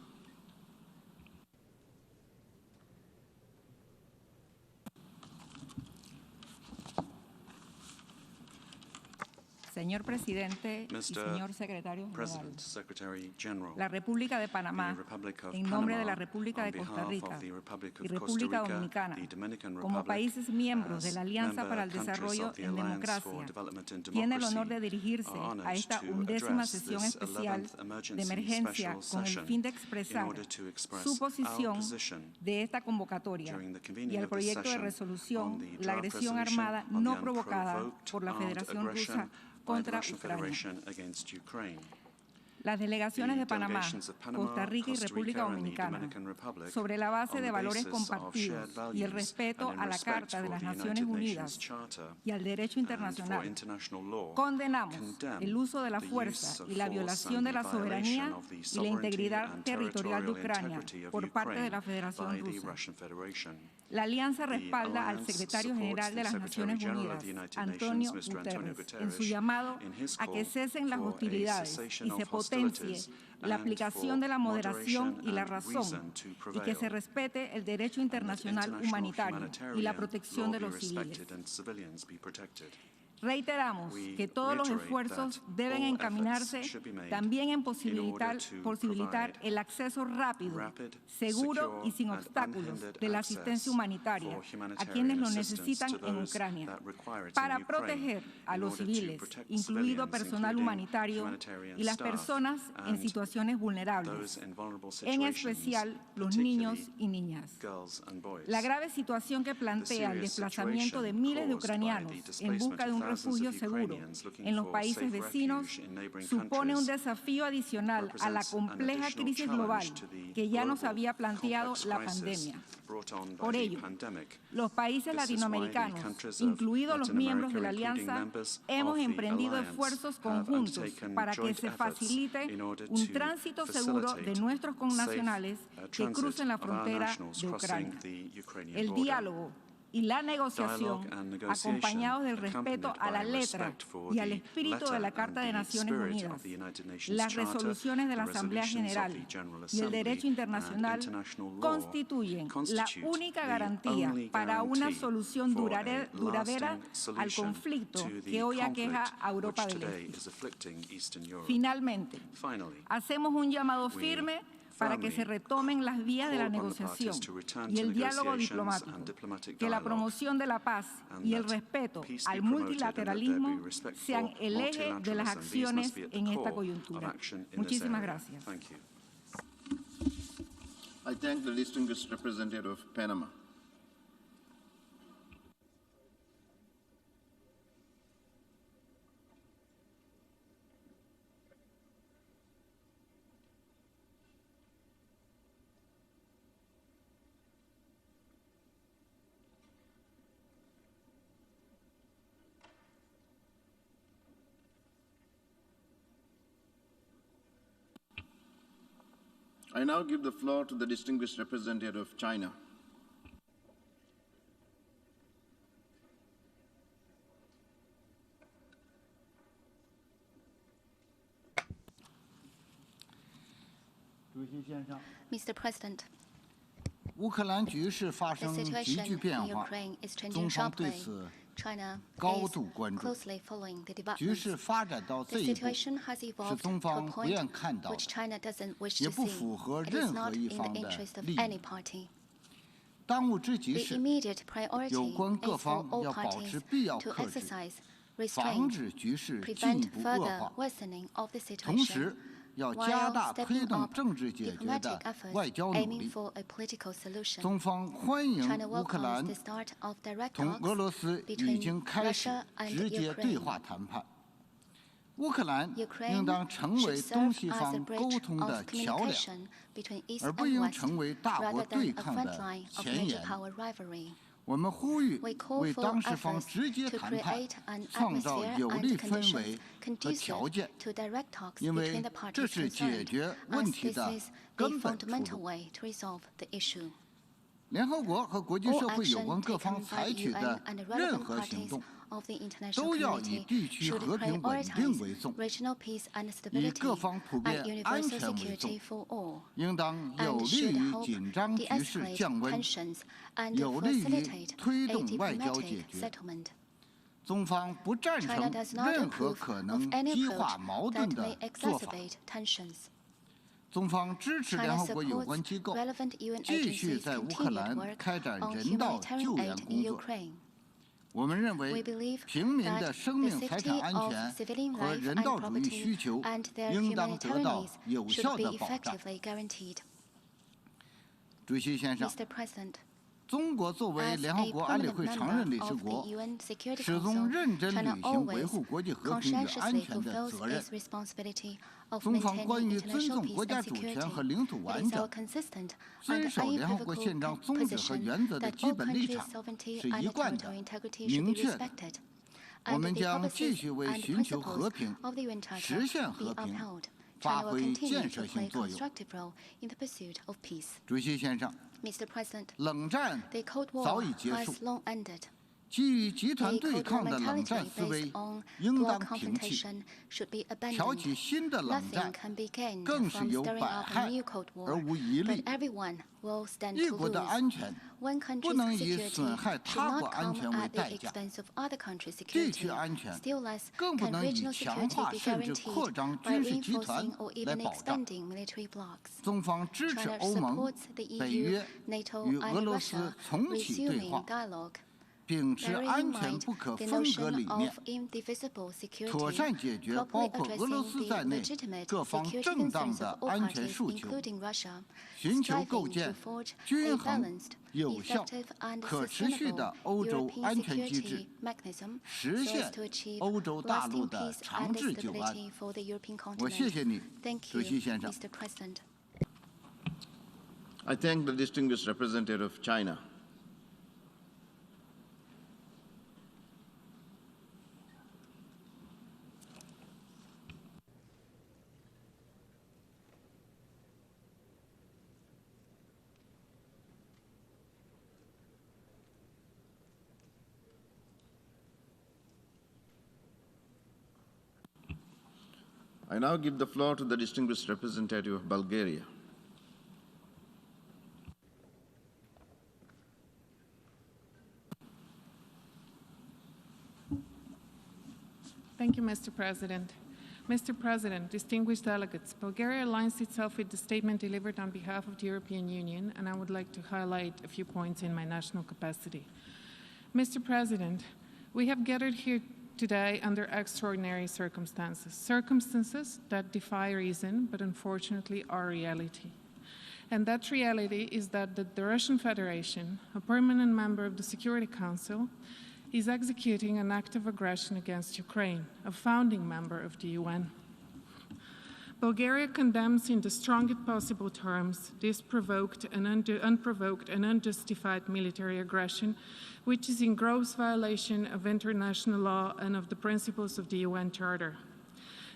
Señor Presidente y Mr. señor Secretario General, President, Secretary General, la República de Panamá, the Republic of en nombre Panama, de la República on de Costa behalf Rica of the Republic y of Costa República Rica, Dominicana, the Dominican como Republic, países miembros de la as Alianza member para el countries Desarrollo of the en Alliance for Democracia, Development and tiene el honor de Democracy, dirigirse are honored a esta to 11ª address sesión this especial 11th de emergency emergencia special con el session fin de in expresar order to express su our posición position de esta convocatoria during the convening y el of this proyecto de session on resolución the la draft agresión resolution armada on no the provocada unprovoked por la armed Federación aggression Rusa by the contra Russian Ucrania. Federation against Ukraine. Las delegaciones The de Panamá, delegations of Panama, Costa Rica y Costa República Rica and the Dominicana, Dominican Republic, sobre la base on de the valores basis of compartidos shared y el values respeto and in a la respect Carta de for las the Naciones United Unidas Nations Charter y al derecho and for internacional, international law, condenamos condemn el uso de la the fuerza use of y la force violación and de la the soberanía violation of the y la sovereignty integridad and territorial de territorial Ucrania integrity of por parte de la Ukraine Federación by the Rusa. Russian Federation. La Alianza The respalda al Alliance secretario supports general de the las Secretary Naciones General of Unidas, the United Antonio Nations, Mr. Antonio Guterres, en su Guterres, llamado in his a que call cesen las for a hostilidades cessation y se of potencie hostilities la and aplicación for de la moderación moderation y la and razón reason to y que se prevail, respete el derecho internacional international humanitario y la humanitarian protección law de be los civiles. respected and civilians be protected. Reiteramos We que todos los reiterate esfuerzos that deben all encaminarse efforts should be made también en in order to posibilitar provide el acceso rápido, rapid, seguro secure y sin and obstáculos unhindered de la access asistencia humanitaria for a humanitarian quienes lo assistance necesitan to en those Ucrania, that require it para in Ukraine, proteger a in los order to civiles, protect incluido civilians, personal including humanitario humanitarian y las staff personas en and situaciones vulnerables, those in vulnerable en situations, especial los particularly niños y niñas. girls and boys. La grave situación que plantea el serious desplazamiento de situation miles de caused by the ucranianos en displacement busca de un of thousands refugio of seguro Ukrainians looking en los for países safe vecinos refuge in neighboring supone un countries desafío adicional a la represents an compleja additional crisis challenge global to the que ya nos global había planteado complex la crisis pandemia. brought on by Por the ello, pandemic. los países This is why the latinoamericanos, countries of incluidos los Latin miembros de la America, including Alianza, members hemos of the emprendido Alliance, esfuerzos have conjuntos undertaken para que joint se efforts facilite in order un to tránsito seguro de facilitate nuestros connacionales safe, que transit crucen la of our frontera nationals de crossing Ucrania. the Ukrainian El border. diálogo y la negociación, Dialogue and negotiation, acompañados del respeto a la accompanied by letra respect for y al the espíritu de letter la Carta de and the Naciones spirit Unidas, of the United Nations las Charter, resoluciones de la the Asamblea resolutions of General the General y el Assembly derecho and internacional international law constituyen la constitute única the garantía only para una guarantee solución for a duradera lasting al solution conflicto to the que hoy aqueja conflict a Europa which del today Este. is afflicting Eastern Europe. Finalmente, Finally, hacemos un llamado firme para que se retomen las vías de la negociación y el diálogo diplomático, que la promoción de la paz y el respeto al multilateralismo sean el eje de las acciones en esta coyuntura. Muchísimas gracias. I thank the distinguished representative of Panama. I now give the floor to the distinguished representative of China. Mr. President, 乌克兰局势发 the 生急 situation 剧 in 变化， Ukraine is 中 changing 方对 sharply. 此 China 高 is 度关注。 closely following the 局 developments. 势发展到 The 这一步， situation has 是 evolved 中 to a 方不愿 point 看到 which 的， China doesn't wish 也 to 不 see. 符合 It 任 is 何 not 一 in the 方的 interest of 利 any 益。 party. 当务之急 The 是 immediate 有 priority 关各 is for 方 all 要保持 parties 必要 to 克制， exercise 防止局势进一步恶化，同时要加大推动政治解决的外交努力。中方欢迎乌克兰同俄罗斯已经开始直接对话谈判。乌克兰应当成为东西方沟通的桥梁，而不应成为大国对抗的前沿。我们呼吁为当事方直接谈判创造有利氛围和条件，因为这是解决问题的根本出路。联合国和国际社会有关各方采取的任何行动，都要以地区和平稳定为重，以各方普遍安全为重，应当有利于紧张局势降温，有利于推动外交解决。中方不赞成任何可能激化矛盾的做法。中方支持联合国有关机构继续在乌克兰开展人道救援工作。我们认为，平民的生命财产安全和人道主义需求应当得到有效的保障。主席先生，中国作为联合国安理会常任理事国，始终认真履行维护国际和平与安全的责任。中方关于尊重国家主权和领土完整、遵守联合国宪章宗旨和原则的基本立场是一贯的、明确的。我们将继续为寻求和平、实现和平发挥建设性作用。主席先生，冷战早已结束，基于集团对抗的冷战思维应当平弃，挑起新的冷战更是有百害而无一利。一国的安全不能以损害他国安全为代价，地区安全更不能以强化甚至扩张军事集团来保障。中方支持欧盟、北约与俄罗斯重启对话，秉持安全不可分割理念，妥善解决包括俄罗斯在内各方正当的安全诉求，寻求构建均衡、有效、可持续的欧洲安全机制，实现欧洲大陆的长治久安。我谢谢你，主席先生。I thank the distinguished representative of China. I now give the floor to the distinguished representative of Bulgaria. Thank you, Mr. President. Mr. President, distinguished delegates, Bulgaria aligns itself with the statement delivered on behalf of the European Union, and I would like to highlight a few points in my national capacity. Mr. President, we have gathered here today under extraordinary circumstances that defy reason, but unfortunately are reality. And that reality is that the Russian Federation, a permanent member of the Security Council, is executing an act of aggression against Ukraine, a founding member of the UN. Bulgaria condemns in the strongest possible terms this unprovoked and unjustified military aggression, which is in gross violation of international law and of the principles of the UN Charter.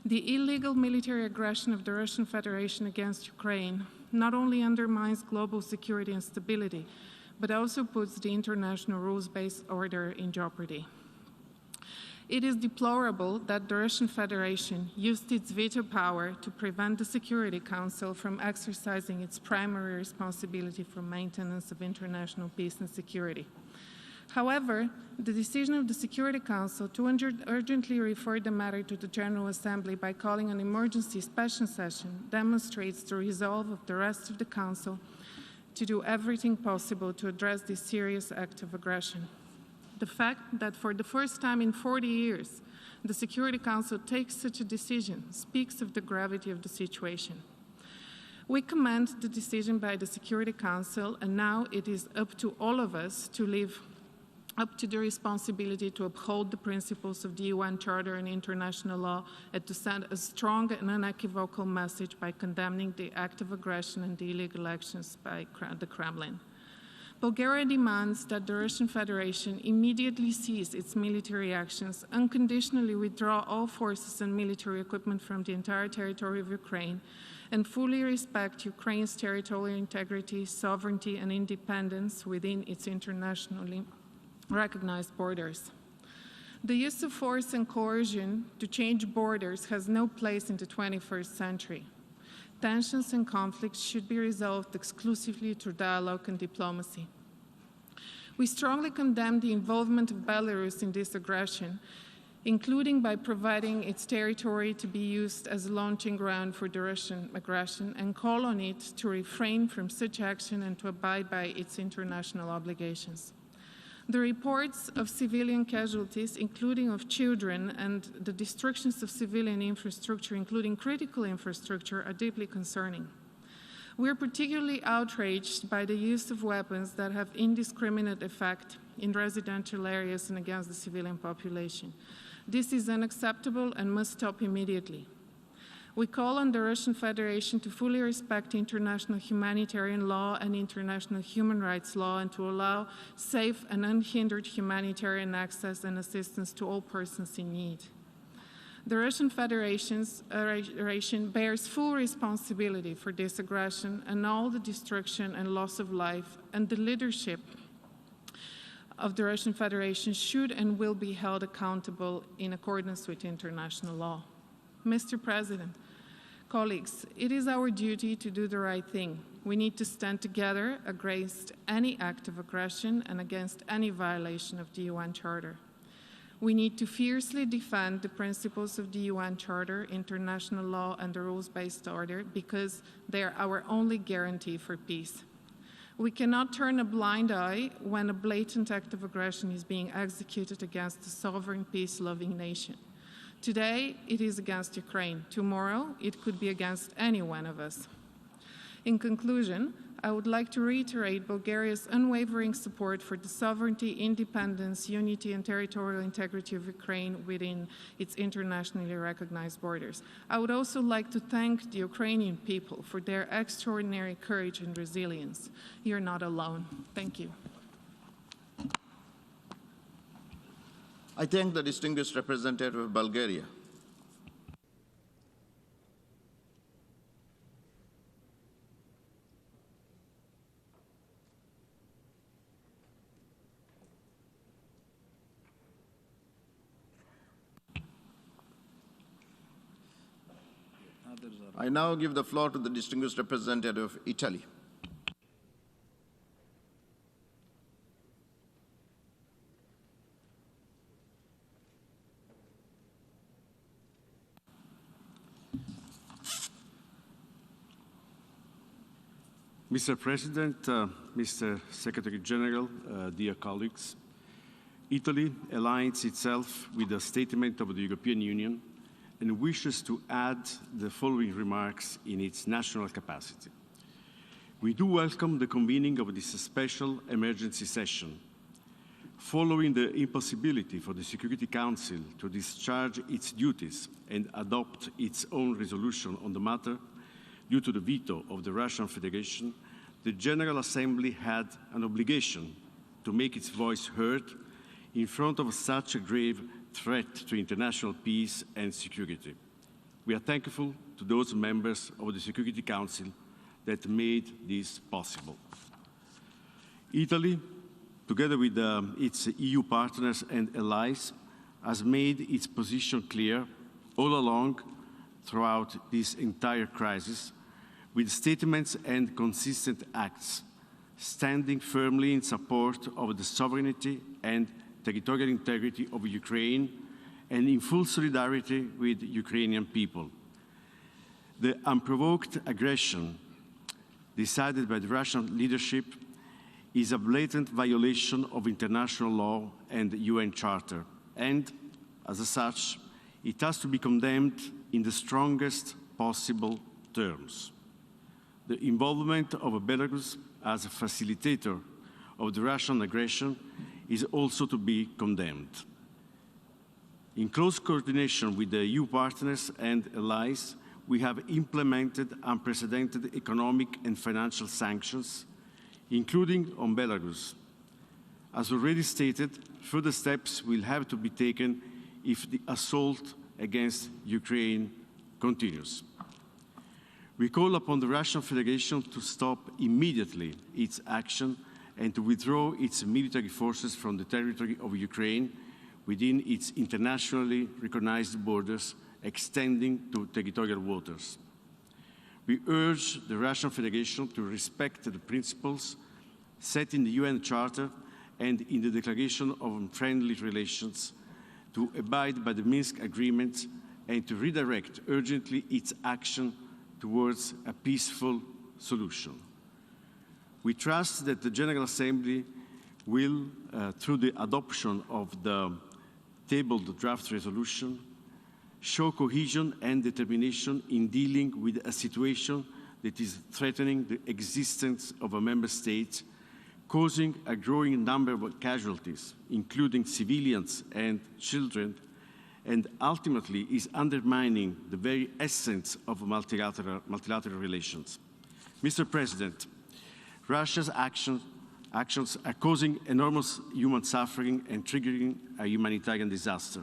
The illegal military aggression of the Russian Federation against Ukraine not only undermines global security and stability, but also puts the international rules-based order in jeopardy. It is deplorable that the Russian Federation used its veto power to prevent the Security Council from exercising its primary responsibility for maintenance of international peace and security. However, the decision of the Security Council to urgently refer the matter to the General Assembly by calling an emergency special session demonstrates the resolve of the rest of the Council to do everything possible to address this serious act of aggression. The fact that for the first time in 40 years, the Security Council takes such a decision speaks of the gravity of the situation. We commend the decision by the Security Council, and now it is up to all of us to live up to the responsibility to uphold the principles of the UN Charter and international law and to send a strong and unequivocal message by condemning the act of aggression and the illegal actions by the Kremlin. Bulgaria demands that the Russian Federation immediately cease its military actions, unconditionally withdraw all forces and military equipment from the entire territory of Ukraine, and fully respect Ukraine's territorial integrity, sovereignty, and independence within its internationally recognized borders. The use of force and coercion to change borders has no place in the 21st century. Tensions and conflicts should be resolved exclusively through dialogue and diplomacy. We strongly condemn the involvement of Belarus in this aggression, including by providing its territory to be used as a launching ground for the Russian aggression, and call on it to refrain from such action and to abide by its international obligations. The reports of civilian casualties, including of children, and the destructions of civilian infrastructure, including critical infrastructure, are deeply concerning. We are particularly outraged by the use of weapons that have indiscriminate effect in residential areas and against the civilian population. This is unacceptable and must stop immediately. We call on the Russian Federation to fully respect international humanitarian law and international human rights law, and to allow safe and unhindered humanitarian access and assistance to all persons in need. The Russian Federation bears full responsibility for this aggression and all the destruction and loss of life, and the leadership of the Russian Federation should and will be held accountable in accordance with international law. Mr. President, colleagues, it is our duty to do the right thing. We need to stand together against any act of aggression and against any violation of the UN Charter. We need to fiercely defend the principles of the UN Charter, international law, and the rules-based order, because they are our only guarantee for peace. We cannot turn a blind eye when a blatant act of aggression is being executed against a sovereign, peace-loving nation. Today, it is against Ukraine. Tomorrow, it could be against any one of us. In conclusion, I would like to reiterate Bulgaria's unwavering support for the sovereignty, independence, unity, and territorial integrity of Ukraine within its internationally recognized borders. I would also like to thank the Ukrainian people for their extraordinary courage and resilience. You're not alone. Thank you. I thank the distinguished representative of Bulgaria. I now give the floor to the distinguished representative of Italy. Mr. President, Mr. Secretary General, dear colleagues, Italy aligns itself with the statement of the European Union and wishes to add the following remarks in its national capacity. We do welcome the convening of this special emergency session. Following the impossibility for the Security Council to discharge its duties and adopt its own resolution on the matter, due to the veto of the Russian Federation, the General Assembly had an obligation to make its voice heard in front of such a grave threat to international peace and security. We are thankful to those members of the Security Council that made this possible. Italy, together with its EU partners and allies, has made its position clear all along throughout this entire crisis, with statements and consistent acts, standing firmly in support of the sovereignty and territorial integrity of Ukraine and in full solidarity with the Ukrainian people. The unprovoked aggression decided by the Russian leadership is a blatant violation of international law and the UN Charter, and, as such, It has to be condemned in the strongest possible terms. The involvement of Belarus as a facilitator of the Russian aggression is also to be condemned. In close coordination with the EU partners and allies, we have implemented unprecedented economic and financial sanctions, including on Belarus. As already stated, further steps will have to be taken if the assault against Ukraine continues. We call upon the Russian Federation to stop immediately its action and to withdraw its military forces from the territory of Ukraine within its internationally recognized borders extending to territorial waters. We urge the Russian Federation to respect the principles set in the UN Charter and in the Declaration of Friendly Relations, to abide by the Minsk agreements and to redirect urgently its action towards a peaceful solution. We trust that the General Assembly will, through the adoption of the tabled draft resolution, show cohesion and determination in dealing with a situation that is threatening the existence of a member state, causing a growing number of casualties, including civilians and children, and ultimately is undermining the very essence of multilateral relations. Mr. President, Russia's actions are causing enormous human suffering and triggering a humanitarian disaster.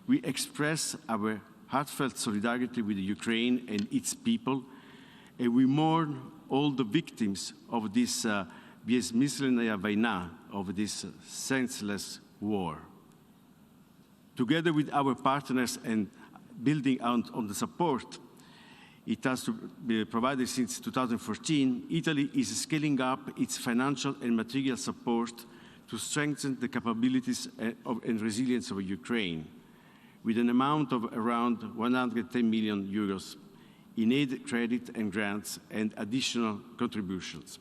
We express our heartfelt solidarity with Ukraine and its people, and we mourn all the victims of this безмысленная война, of this senseless war. Together with our partners and building on the support it has to be provided since 2014, Italy is scaling up its financial and material support to strengthen the capabilities and resilience of Ukraine, with an amount of around 110 million euros in aid, credit and grants and additional contributions.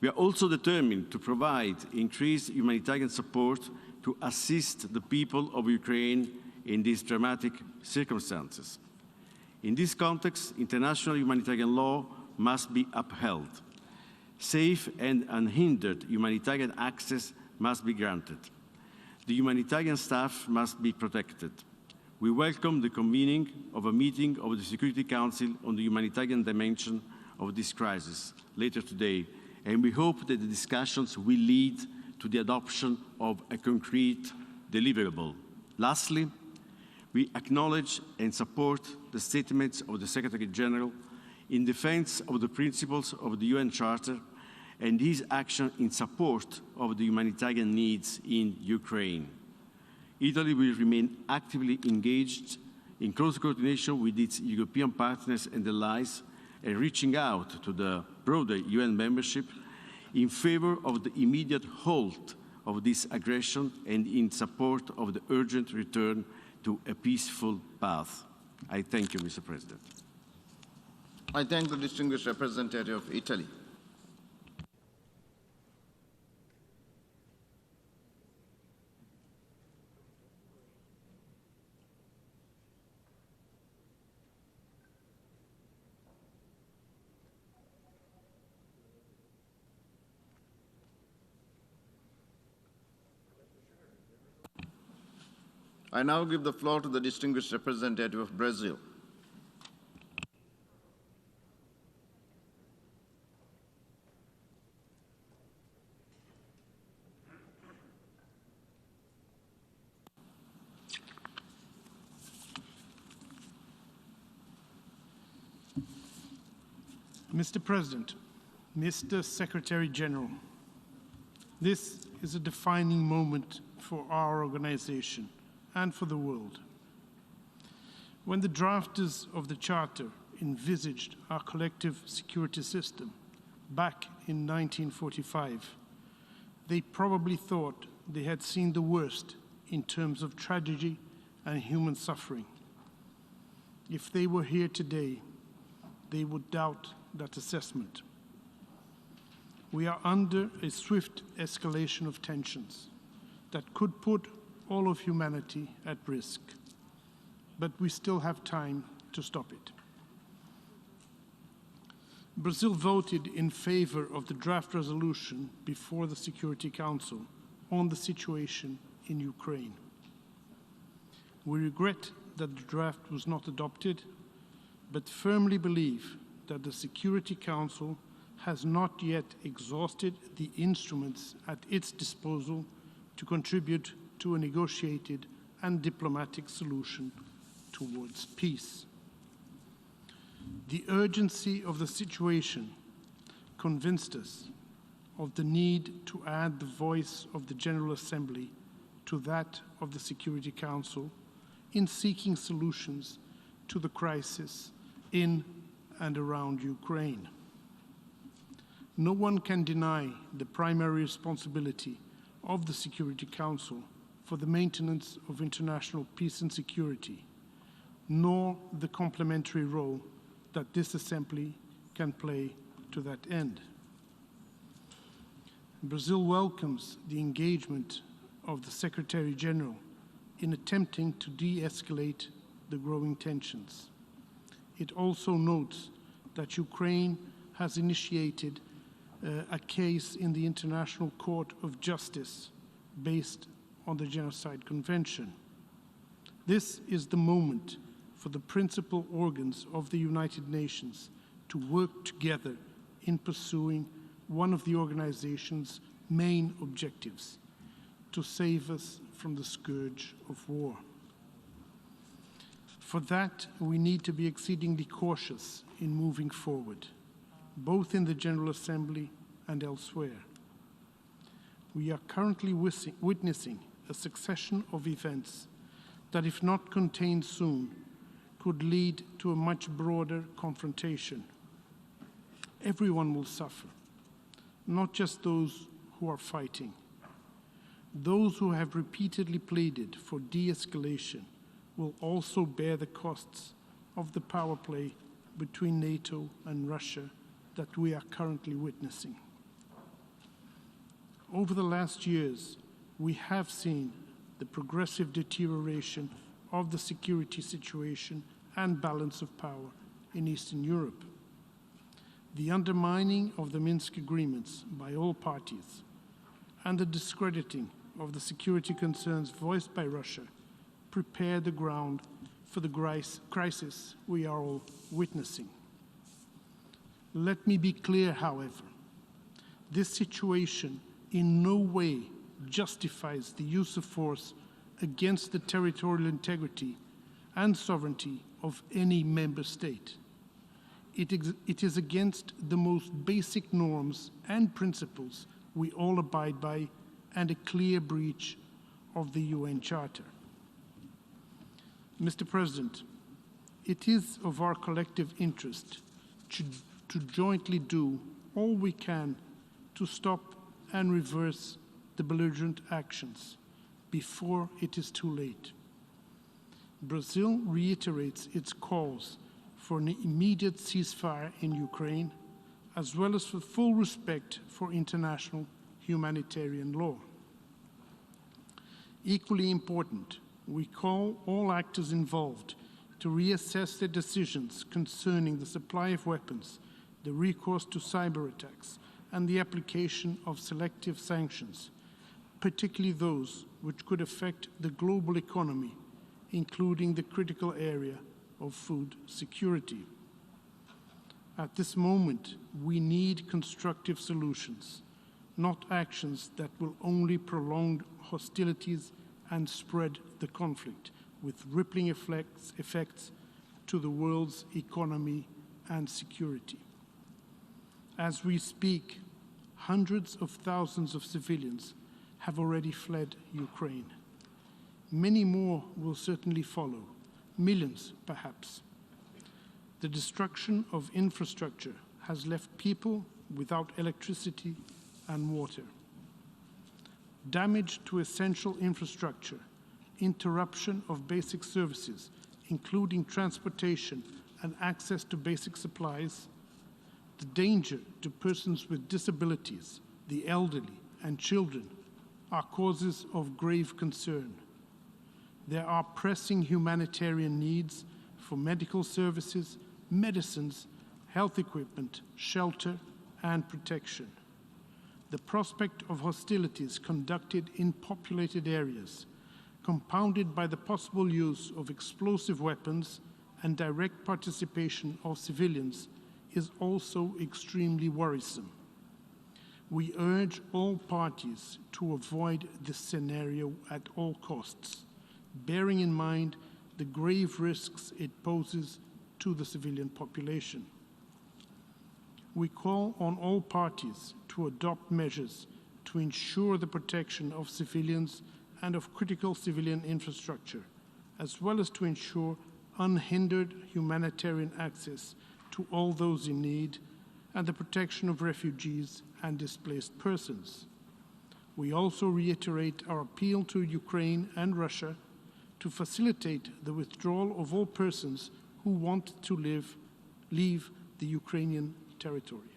We are also determined to provide increased humanitarian support to assist the people of Ukraine in these dramatic circumstances. In this context, international humanitarian law must be upheld. Safe and unhindered humanitarian access must be granted. The humanitarian staff must be protected. We welcome the convening of a meeting of the Security Council on the humanitarian dimension of this crisis later today, and we hope that the discussions will lead to the adoption of a concrete deliverable. Lastly, we acknowledge and support the statements of the Secretary General in defense of the principles of the UN Charter and his action in support of the humanitarian needs in Ukraine. Italy will remain actively engaged in close coordination with its European partners and allies and reaching out to the broader UN membership in favor of the immediate halt of this aggression and in support of the urgent return to a peaceful path. I thank you, Mr. President. I thank the distinguished representative of Italy. I now give the floor to the distinguished representative of Brazil. Mr. President, Mr. Secretary General, this is a defining moment for our organization and for the world. When the drafters of the Charter envisaged our collective security system back in 1945, they probably thought they had seen the worst in terms of tragedy and human suffering. If they were here today, they would doubt that assessment. We are under a swift escalation of tensions that could put all of humanity at risk. but we still have time to stop it. Brazil voted in favor of the draft resolution before the Security Council on the situation in Ukraine. We regret that the draft was not adopted, but firmly believe that the Security Council has not yet exhausted the instruments at its disposal to contribute to a negotiated and diplomatic solution towards peace. The urgency of the situation convinced us of the need to add the voice of the General Assembly to that of the Security Council in seeking solutions to the crisis in and around Ukraine. No one can deny the primary responsibility of the Security Council for the maintenance of international peace and security, nor the complementary role that this assembly can play to that end. Brazil welcomes the engagement of the Secretary General in attempting to de-escalate the growing tensions. It also notes that Ukraine has initiated a case in the International Court of Justice based on the Genocide Convention. This is the moment for the principal organs of the United Nations to work together in pursuing one of the organization's main objectives, to save us from the scourge of war. For that, we need to be exceedingly cautious in moving forward, both in the General Assembly and elsewhere. We are currently witnessing a succession of events that, if not contained soon, could lead to a much broader confrontation. Everyone will suffer, not just those who are fighting. Those who have repeatedly pleaded for de-escalation will also bear the costs of the power play between NATO and Russia that we are currently witnessing. Over the last years, we have seen the progressive deterioration of the security situation and balance of power in Eastern Europe. The undermining of the Minsk agreements by all parties and the discrediting of the security concerns voiced by Russia prepare the ground for the crisis we are all witnessing. Let me be clear, however, this situation in no way justifies the use of force against the territorial integrity and sovereignty of any member state. It is against the most basic norms and principles we all abide by, and a clear breach of the UN Charter. Mr. President, it is of our collective interest to jointly do all we can to stop and reverse the belligerent actions before it is too late. Brazil reiterates its calls for an immediate ceasefire in Ukraine, as well as for full respect for international humanitarian law. Equally important, we call all actors involved to reassess their decisions concerning the supply of weapons, the recourse to cyber attacks, and the application of selective sanctions, particularly those which could affect the global economy, including the critical area of food security. At this moment, we need constructive solutions, not actions that will only prolong hostilities and spread the conflict, with rippling effects to the world's economy and security. As we speak, hundreds of thousands of civilians have already fled Ukraine. Many more will certainly follow, millions perhaps. The destruction of infrastructure has left people without electricity and water. Damage to essential infrastructure, interruption of basic services, including transportation and access to basic supplies, the danger to persons with disabilities, the elderly, and children are causes of grave concern. there are pressing humanitarian needs for medical services, medicines, health equipment, shelter, and protection. The prospect of hostilities conducted in populated areas, compounded by the possible use of explosive weapons and direct participation of civilians, is also extremely worrisome. We urge all parties to avoid this scenario at all costs, bearing in mind the grave risks it poses to the civilian population. We call on all parties to adopt measures to ensure the protection of civilians and of critical civilian infrastructure, as well as to ensure unhindered humanitarian access to all those in need and the protection of refugees and displaced persons. We also reiterate our appeal to Ukraine and Russia to facilitate the withdrawal of all persons who want to leave the Ukrainian territory.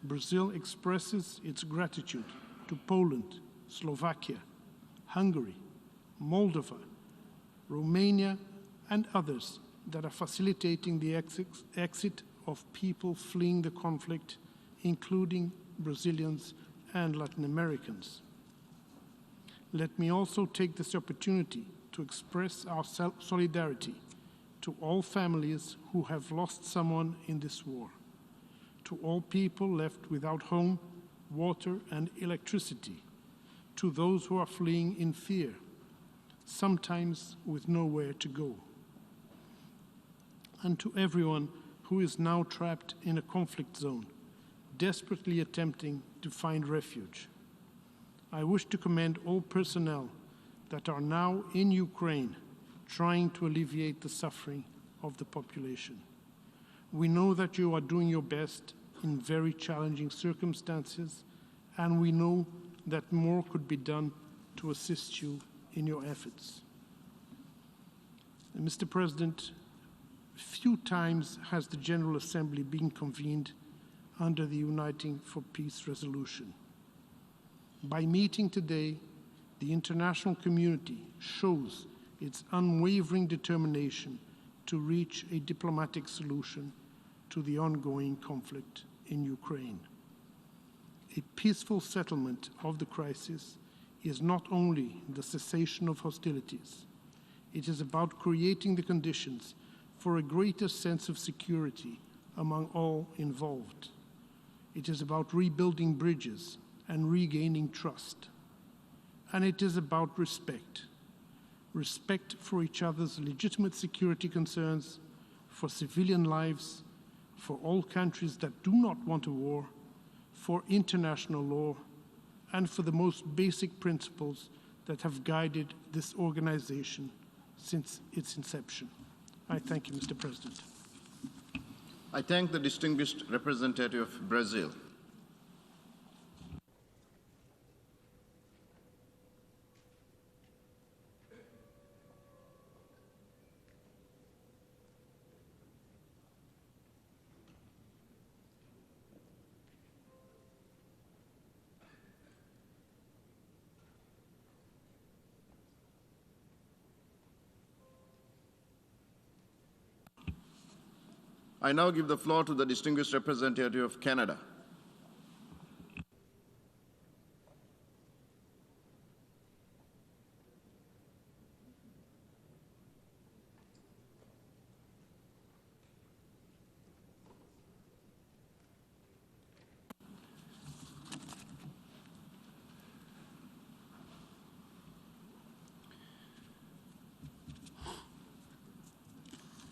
Brazil expresses its gratitude to Poland, Slovakia, Hungary, Moldova, Romania, and others that are facilitating the exit of people fleeing the conflict, including Brazilians and Latin Americans. Let me also take this opportunity to express our solidarity to all families who have lost someone in this war, to all people left without home, water, and electricity, to those who are fleeing in fear, sometimes with nowhere to go, and to everyone who is now trapped in a conflict zone, desperately attempting to find refuge. I wish to commend all personnel that are now in Ukraine trying to alleviate the suffering of the population. We know that you are doing your best in very challenging circumstances, and we know that more could be done to assist you in your efforts. And Mr. President, few times has the General Assembly been convened under the Uniting for Peace resolution. By meeting today, the international community shows its unwavering determination to reach a diplomatic solution to the ongoing conflict in Ukraine. A peaceful settlement of the crisis is not only the cessation of hostilities, it is about creating the conditions for a greater sense of security among all involved. It is about rebuilding bridges and regaining trust. And it is about respect. Respect for each other's legitimate security concerns, for civilian lives, for all countries that do not want a war, for international law, and for the most basic principles that have guided this organization since its inception. I thank you, Mr. President. I thank the distinguished representative of Brazil. I now give the floor to the distinguished representative of Canada.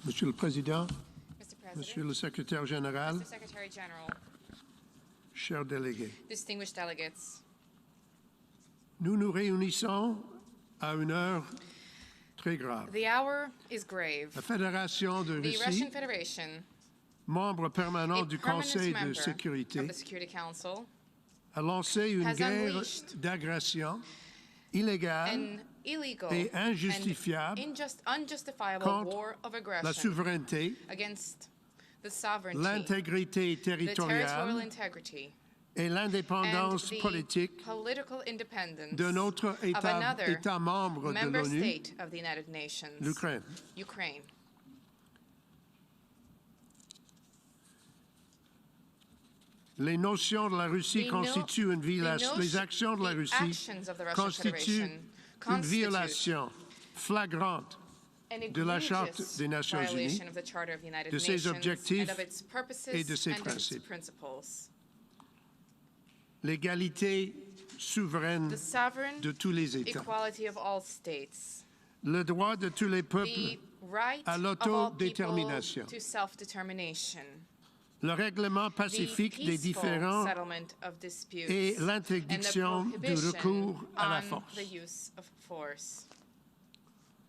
Monsieur le Président, Monsieur le Secrétaire Général, Mr. Secretary General, chers délégués, distinguished delegates, nous nous réunissons à une heure très grave. the hour is grave. La Fédération de The Russie, Russian Federation, membre permanent a du permanent Conseil de member sécurité, of the Security Council, a lancé une has guerre unleashed d'agression illégale an illegal et injustifiable and unjustifiable contre war of la aggression souveraineté, against the sovereignty, l'intégrité the territorial territoriale integrity, et l'indépendance politique political independence de notre of État membre de member l'ONU, state of the United Nations, l'Ukraine. Ukraine. Les notions de la Russie constituent une violation. Les actions de la Russie constituent une violation flagrante de la Charte des Nations Unies, de ses objectifs et de ses principes. L'égalité souveraine de tous les États, le droit de tous les peuples à l'autodétermination, le règlement pacifique des différends et l'interdiction du recours à la force.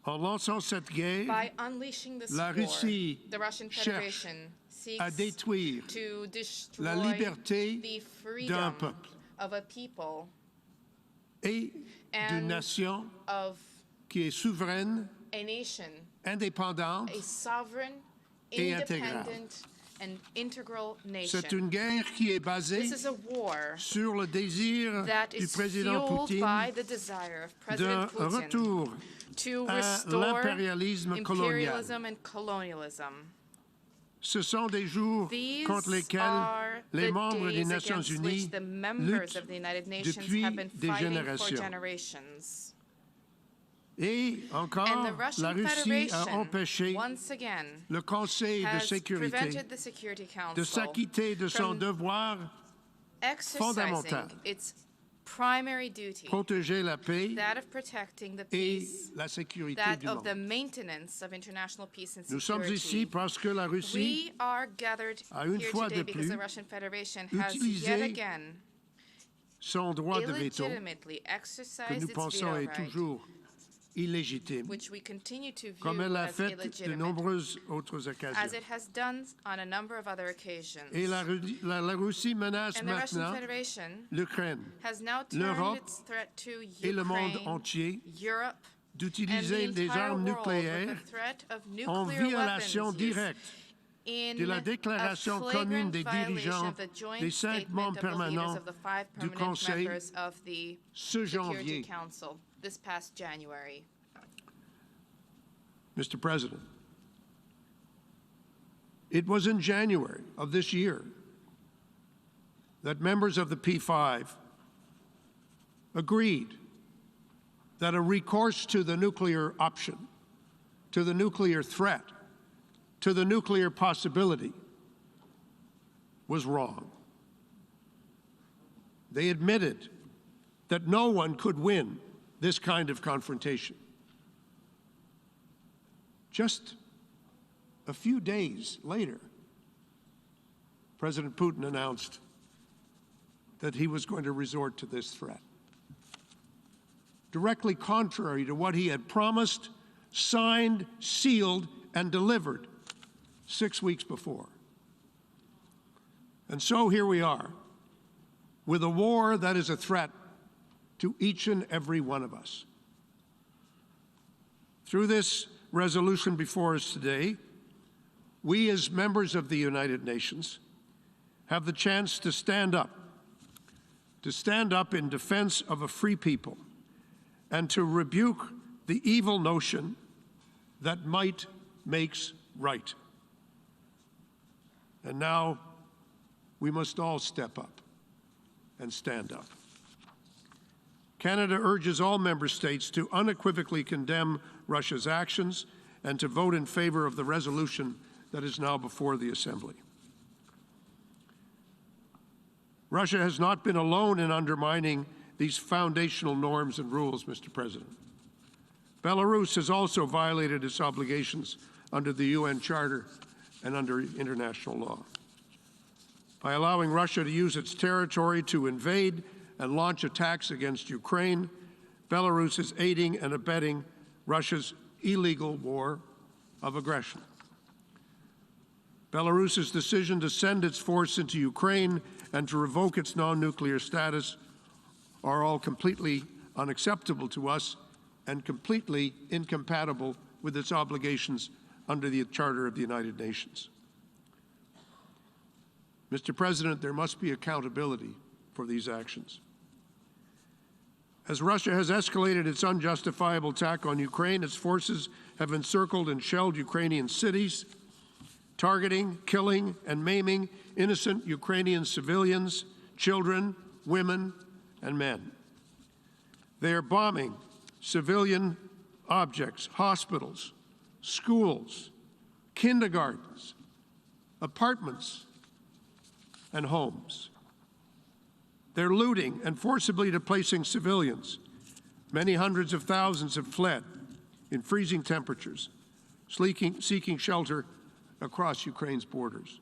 En lançant cette guerre, la Russie cherche à détruire la liberté d'un peuple et d'une nation qui est souveraine, indépendante et intégrale. C'est une guerre qui est basée sur le désir du président Poutine d'un retour à l'impérialisme colonial. Ce sont des jours contre lesquels les membres des Nations Unies luttent depuis des générations. Et encore, la Russie a empêché le Conseil de sécurité de s'acquitter de son devoir fondamental, protéger la paix et la sécurité du monde. Nous sommes ici parce que la Russie a une fois de plus utilisé son droit de veto, que nous pensons est toujours illégitime, comme elle l'a fait de nombreuses autres occasions. Et la Russie menace maintenant l'Ukraine, l'Europe et le monde entier d'utiliser des armes nucléaires en violation directe de la déclaration commune des dirigeants des 5 membres permanents du Conseil ce janvier. This past January. Mr. President, it was in January of this year that members of the P5 agreed that a recourse to the nuclear option, to the nuclear threat, to the nuclear possibility was wrong. They admitted that no one could win this kind of confrontation. Just a few days later, President Putin announced that he was going to resort to this threat, directly contrary to what he had promised, signed, sealed, and delivered 6 weeks before. And so here we are, with a war that is a threat to each and every one of us. Through this resolution before us today, we as members of the United Nations have the chance to stand up in defense of a free people and to rebuke the evil notion that might makes right. And now we must all step up and stand up. Canada urges all member states to unequivocally condemn Russia's actions and to vote in favor of the resolution that is now before the Assembly. Russia has not been alone in undermining these foundational norms and rules, Mr. President. Belarus has also violated its obligations under the UN Charter and under international law. By allowing Russia to use its territory to invade and launch attacks against Ukraine, Belarus is aiding and abetting Russia's illegal war of aggression. Belarus's decision to send its force into Ukraine and to revoke its non-nuclear status are all completely unacceptable to us and completely incompatible with its obligations under the Charter of the United Nations. Mr. President, there must be accountability for these actions. As Russia has escalated its unjustifiable attack on Ukraine, its forces have encircled and shelled Ukrainian cities, targeting, killing, and maiming innocent Ukrainian civilians, children, women, and men. They are bombing civilian objects, hospitals, schools, kindergartens, apartments, and homes. They're looting and forcibly displacing civilians. Many hundreds of thousands have fled in freezing temperatures, seeking shelter across Ukraine's borders.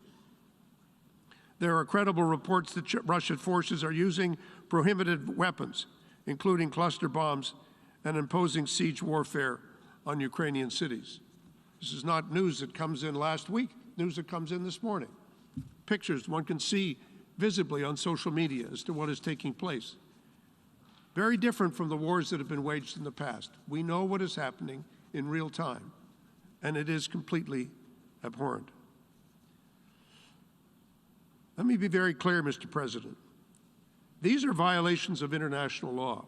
There are credible reports that Russian forces are using prohibited weapons, including cluster bombs and imposing siege warfare on Ukrainian cities. This is not news that comes in last week, news that comes in this morning. Pictures one can see visibly on social media as to what is taking place. Very different from the wars that have been waged in the past. We know what is happening in real time, and it is completely abhorrent. Let me be very clear, Mr. President. These are violations of international law,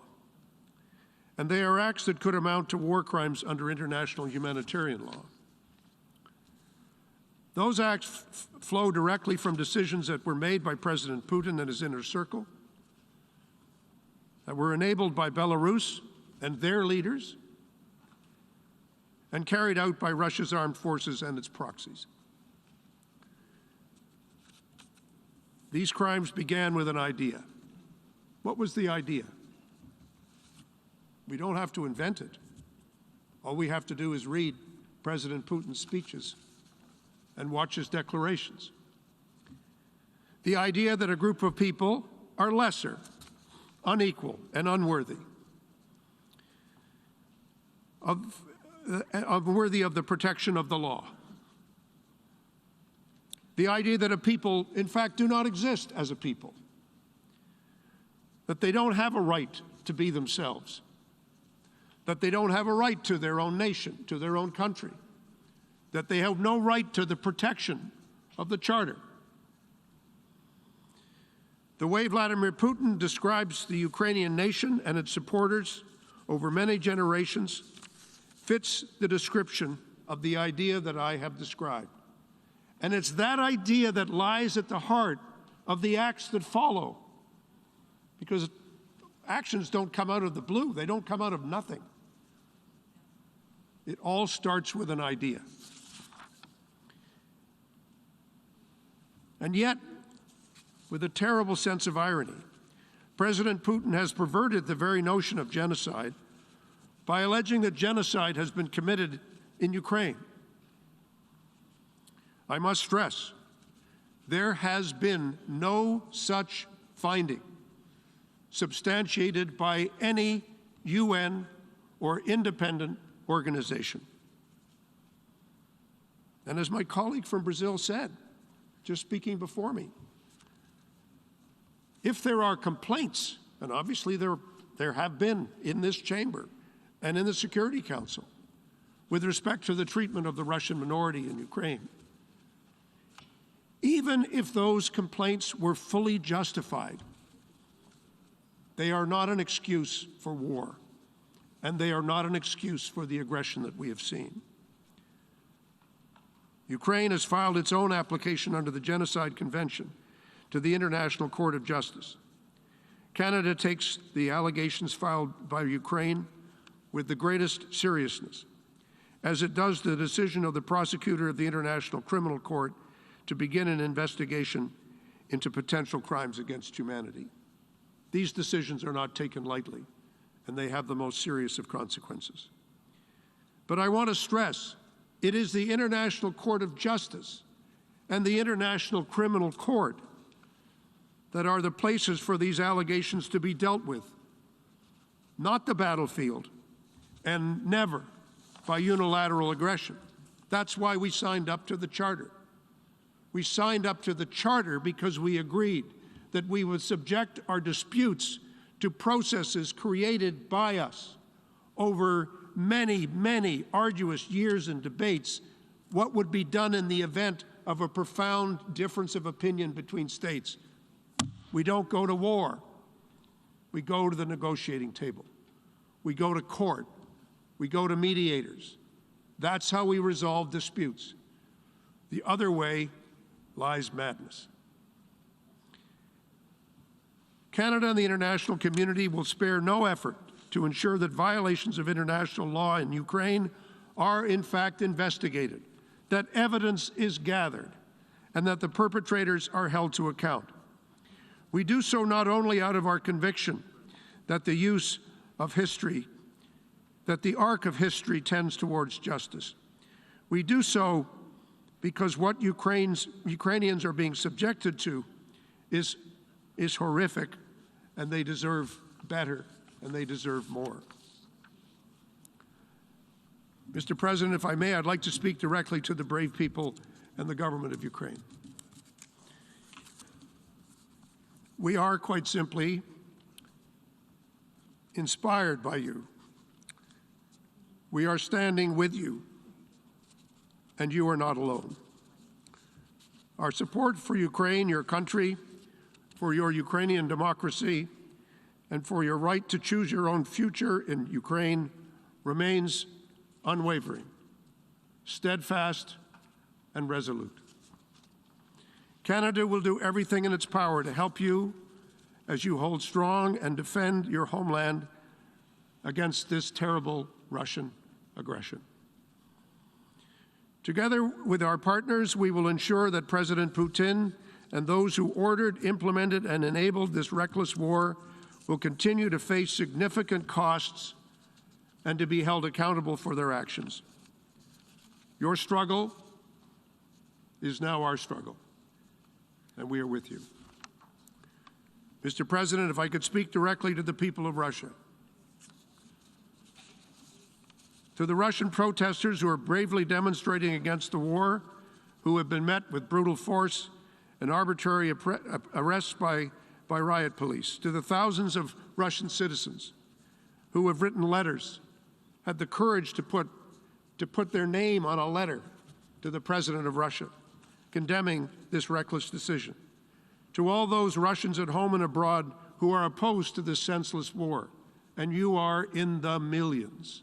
and they are acts that could amount to war crimes under international humanitarian law. Those acts flow directly from decisions that were made by President Putin and his inner circle, that were enabled by Belarus and their leaders, and carried out by Russia's armed forces and its proxies. These crimes began with an idea. What was the idea? We don't have to invent it. All we have to do is read President Putin's speeches and watch his declarations. The idea that a group of people are lesser, unequal, and unworthy, unworthy of the protection of the law. The idea that a people, in fact, do not exist as a people, that they don't have a right to be themselves, that they don't have a right to their own nation, to their own country, that they have no right to the protection of the Charter. The way Vladimir Putin describes the Ukrainian nation and its supporters over many generations fits the description of the idea that I have described. And it's that idea that lies at the heart of the acts that follow. Because actions don't come out of the blue, they don't come out of nothing. It all starts with an idea. And yet, with a terrible sense of irony, President Putin has perverted the very notion of genocide by alleging that genocide has been committed in Ukraine. I must stress, there has been no such finding substantiated by any UN or independent organization. And as my colleague from Brazil said, just speaking before me, if there are complaints, and obviously there have been in this chamber and in the Security Council with respect to the treatment of the Russian minority in Ukraine, even if those complaints were fully justified, they are not an excuse for war, and they are not an excuse for the aggression that we have seen. Ukraine has filed its own application under the Genocide Convention to the International Court of Justice. Canada takes the allegations filed by Ukraine with the greatest seriousness, as it does the decision of the prosecutor of the International Criminal Court to begin an investigation into potential crimes against humanity. These decisions are not taken lightly, and they have the most serious of consequences. But I want to stress, it is the International Court of Justice and the International Criminal Court that are the places for these allegations to be dealt with, not the battlefield, and never by unilateral aggression. That's why we signed up to the Charter. We signed up to the Charter because we agreed that we would subject our disputes to processes created by us over many, many arduous years and debates, what would be done in the event of a profound difference of opinion between states. We don't go to war. We go to the negotiating table. We go to court. We go to mediators. That's how we resolve disputes. The other way lies madness. Canada and the international community will spare no effort to ensure that violations of international law in Ukraine are in fact investigated, that evidence is gathered, and that the perpetrators are held to account. We do so not only out of our conviction that the use of history, that the arc of history tends towards justice. We do so because what Ukrainians are being subjected to is horrific, and they deserve better, and they deserve more. Mr. President, if I may, I'd like to speak directly to the brave people and the government of Ukraine. We are, quite simply, inspired by you. We are standing with you, and you are not alone. Our support for Ukraine, your country, for your Ukrainian democracy, and for your right to choose your own future in Ukraine remains unwavering, steadfast, and resolute. Canada will do everything in its power to help you as you hold strong and defend your homeland against this terrible Russian aggression. Together with our partners, we will ensure that President Putin and those who ordered, implemented, and enabled this reckless war will continue to face significant costs and to be held accountable for their actions. Your struggle is now our struggle, and we are with you. Mr. President, if I could speak directly to the people of Russia. To the Russian protesters who are bravely demonstrating against the war, who have been met with brutal force and arbitrary arrests by riot police. To the thousands of Russian citizens who have written letters, had the courage to put their name on a letter to the President of Russia, condemning this reckless decision. To all those Russians at home and abroad who are opposed to this senseless war, and you are in the millions.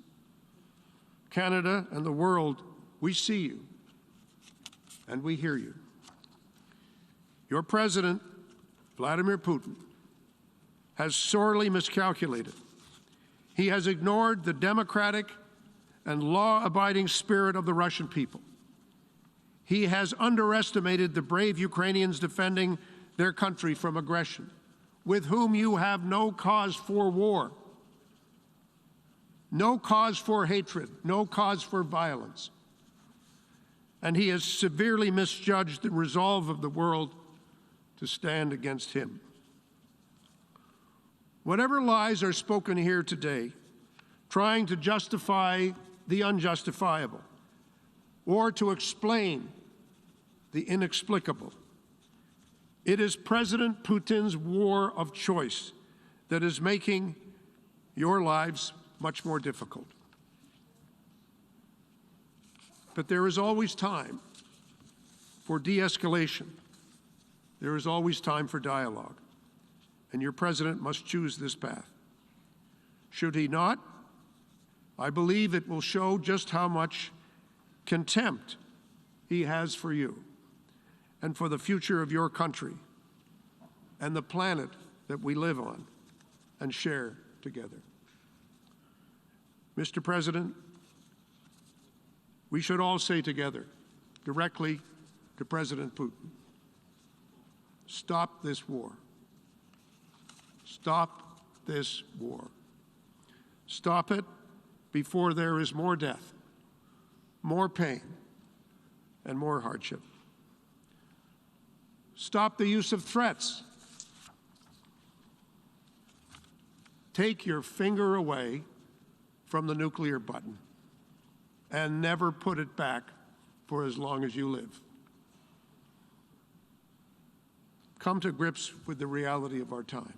Canada and the world, we see you, and we hear you. Your President, Vladimir Putin, has sorely miscalculated. He has ignored the democratic and law-abiding spirit of the Russian people. He has underestimated the brave Ukrainians defending their country from aggression, with whom you have no cause for war, no cause for hatred, no cause for violence. And he has severely misjudged the resolve of the world to stand against him. Whatever lies are spoken here today, trying to justify the unjustifiable or to explain the inexplicable, it is President Putin's war of choice that is making your lives much more difficult. But there is always time for de-escalation. There is always time for dialogue. And your president must choose this path. Should he not, I believe it will show just how much contempt he has for you and for the future of your country and the planet that we live on and share together. Mr. President, we should all say together, directly to President Putin, stop this war. Stop this war. Stop it before there is more death, more pain, and more hardship. Stop the use of threats. Take your finger away from the nuclear button and never put it back for as long as you live. Come to grips with the reality of our time,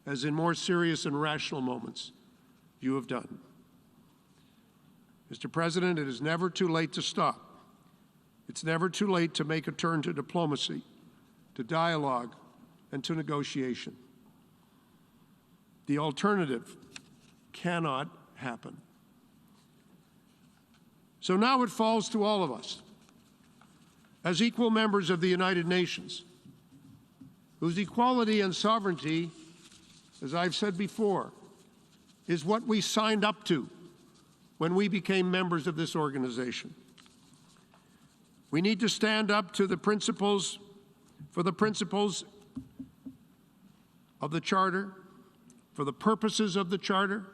as in more serious and rational moments you have done. Mr. President, it is never too late to stop. It's never too late to make a turn to diplomacy, to dialogue, and to negotiation. The alternative cannot happen. So now it falls to all of us, as equal members of the United Nations, whose equality and sovereignty, as I've said before, is what we signed up to when we became members of this organization. We need to stand up to the principles, for the principles of the Charter, for the purposes of the Charter,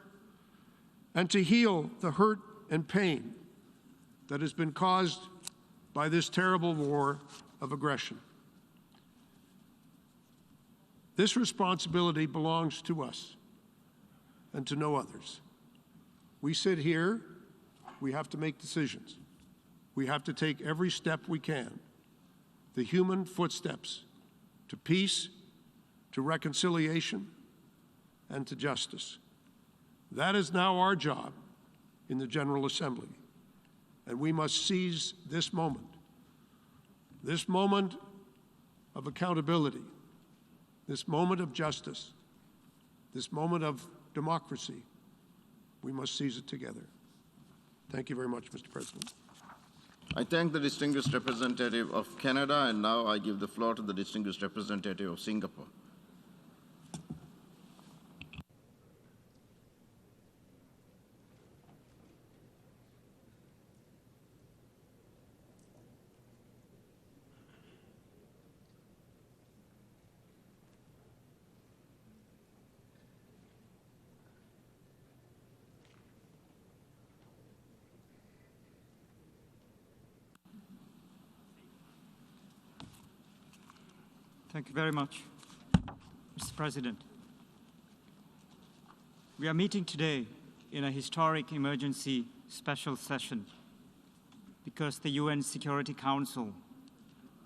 and to heal the hurt and pain that has been caused by this terrible war of aggression. This responsibility belongs to us and to no others. We sit here, we have to make decisions. We have to take every step we can, the human footsteps to peace, to reconciliation, and to justice. That is now our job in the General Assembly, and we must seize this moment of accountability, this moment of justice, this moment of democracy. We must seize it together. Thank you very much, Mr. President. I thank the distinguished representative of Canada, and now I give the floor to the distinguished representative of Singapore. Thank you very much, Mr. President. We are meeting today in a historic emergency special session because the UN Security Council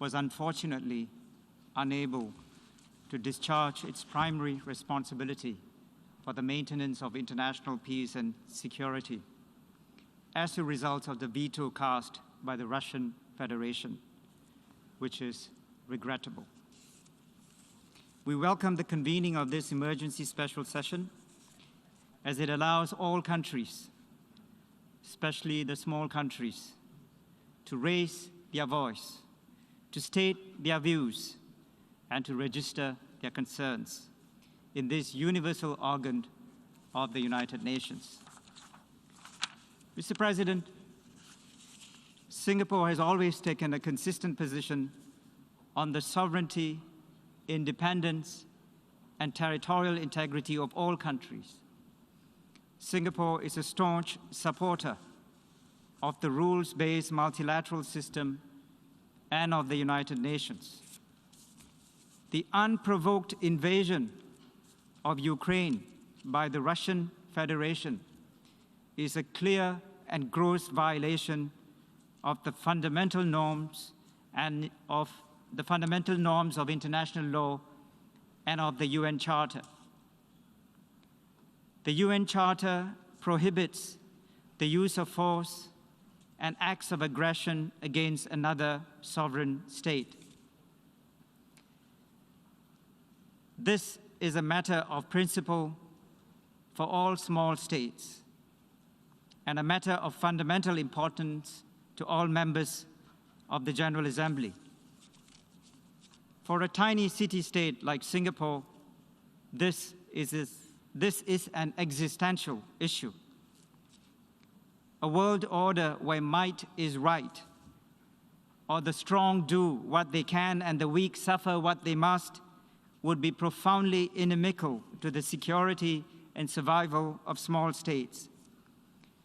was unfortunately unable to discharge its primary responsibility for the maintenance of international peace and security as a result of the veto cast by the Russian Federation, which is regrettable. We welcome the convening of this emergency special session as it allows all countries, especially the small countries, to raise their voice, to state their views, and to register their concerns in this universal organ of the United Nations. Mr. President, Singapore has always taken a consistent position on the sovereignty, independence, and territorial integrity of all countries. Singapore is a staunch supporter of the rules-based multilateral system and of the United Nations. The unprovoked invasion of Ukraine by the Russian Federation is a clear and gross violation of the fundamental norms of international law and of the UN Charter. The UN Charter prohibits the use of force and acts of aggression against another sovereign state. This is a matter of principle for all small states and a matter of fundamental importance to all members of the General Assembly. For a tiny city-state like Singapore, this is an existential issue. A world order where might is right, or the strong do what they can and the weak suffer what they must, would be profoundly inimical to the security and survival of small states.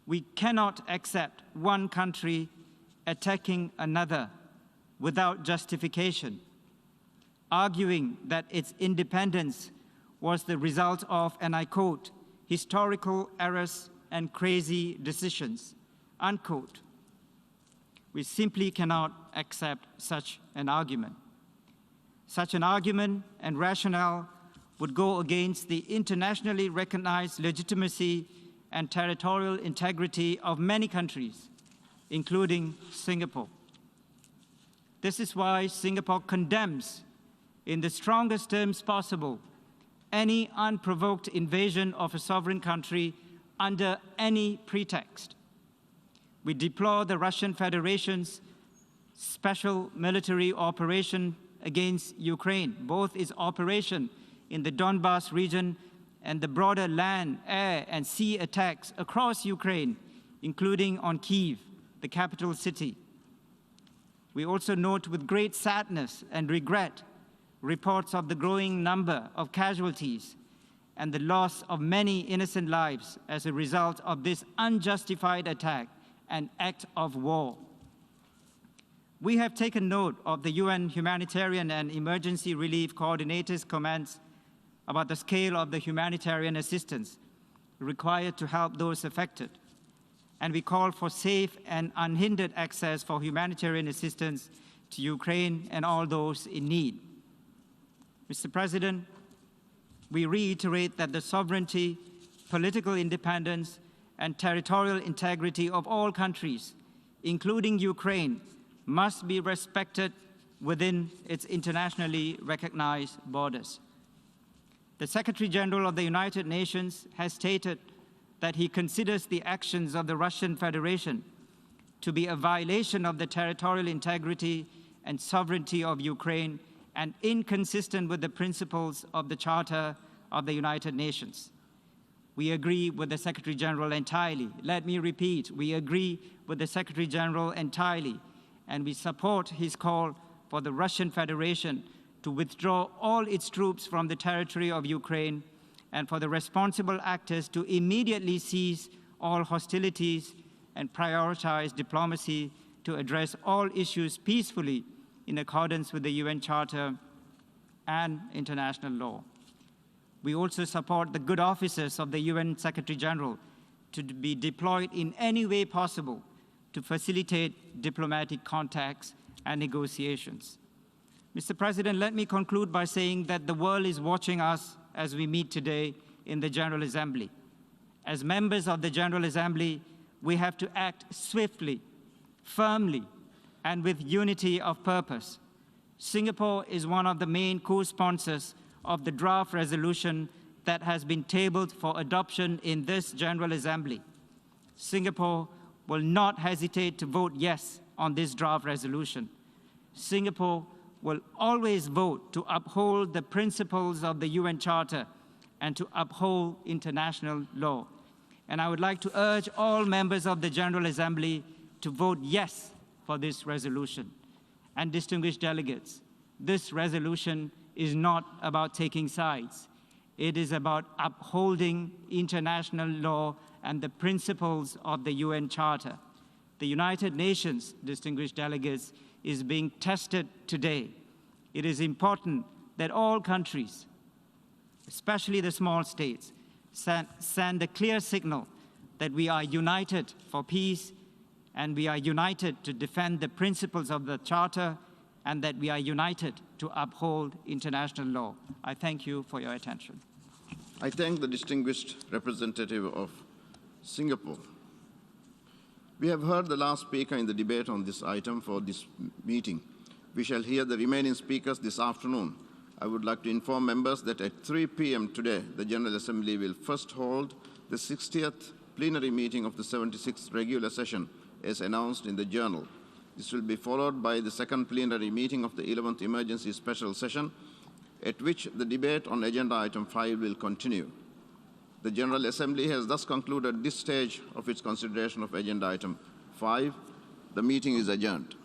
We cannot accept one country attacking another without justification, arguing that its independence was the result of, and I quote, historical errors and crazy decisions, unquote. We simply cannot accept such an argument. Such an argument and rationale would go against the internationally recognized legitimacy and territorial integrity of many countries, including Singapore. This is why Singapore condemns in the strongest terms possible any unprovoked invasion of a sovereign country under any pretext. We deplore the Russian Federation's special military operation against Ukraine, both its operation in the Donbas region and the broader land, air, and sea attacks across Ukraine, including on Kyiv, the capital city. We also note with great sadness and regret reports of the growing number of casualties and the loss of many innocent lives as a result of this unjustified attack and act of war. We have taken note of the UN Humanitarian and Emergency Relief Coordinator's comments about the scale of the humanitarian assistance required to help those affected, and we call for safe and unhindered access for humanitarian assistance to Ukraine and all those in need. Mr. President, we reiterate that the sovereignty, political independence, and territorial integrity of all countries, including Ukraine, must be respected within its internationally recognized borders. The Secretary General of the United Nations has stated that he considers the actions of the Russian Federation to be a violation of the territorial integrity and sovereignty of Ukraine and inconsistent with the principles of the Charter of the United Nations. We agree with the Secretary General entirely. Let me repeat, we agree with the Secretary General entirely, and we support his call for the Russian Federation to withdraw all its troops from the territory of Ukraine and for the responsible actors to immediately cease all hostilities and prioritize diplomacy to address all issues peacefully in accordance with the UN Charter and international law. We also support the good officers of the UN Secretary General to be deployed in any way possible to facilitate diplomatic contacts and negotiations. Mr. President, let me conclude by saying that the world is watching us as we meet today in the General Assembly. As members of the General Assembly, we have to act swiftly, firmly, and with unity of purpose. Singapore is one of the main co-sponsors of the draft resolution that has been tabled for adoption in this General Assembly. Singapore will not hesitate to vote yes on this draft resolution. Singapore will always vote to uphold the principles of the UN Charter and to uphold international law. And I would like to urge all members of the General Assembly to vote yes for this resolution. And distinguished delegates, this resolution is not about taking sides. It is about upholding international law and the principles of the UN Charter. The United Nations, distinguished delegates, is being tested today. It is important that all countries, especially the small states, send a clear signal that we are united for peace and we are united to defend the principles of the Charter and that we are united to uphold international law. I thank you for your attention. I thank the distinguished representative of Singapore. We have heard the last speaker in the debate on this item for this meeting. We shall hear the remaining speakers this afternoon. I would like to inform members that at 3 p.m. today, the General Assembly will first hold the 60th plenary meeting of the 76th regular session, as announced in the journal. This will be followed by the second plenary meeting of the 11th emergency special session, at which the debate on agenda item 5 will continue. The General Assembly has thus concluded this stage of its consideration of agenda item 5. The meeting is adjourned.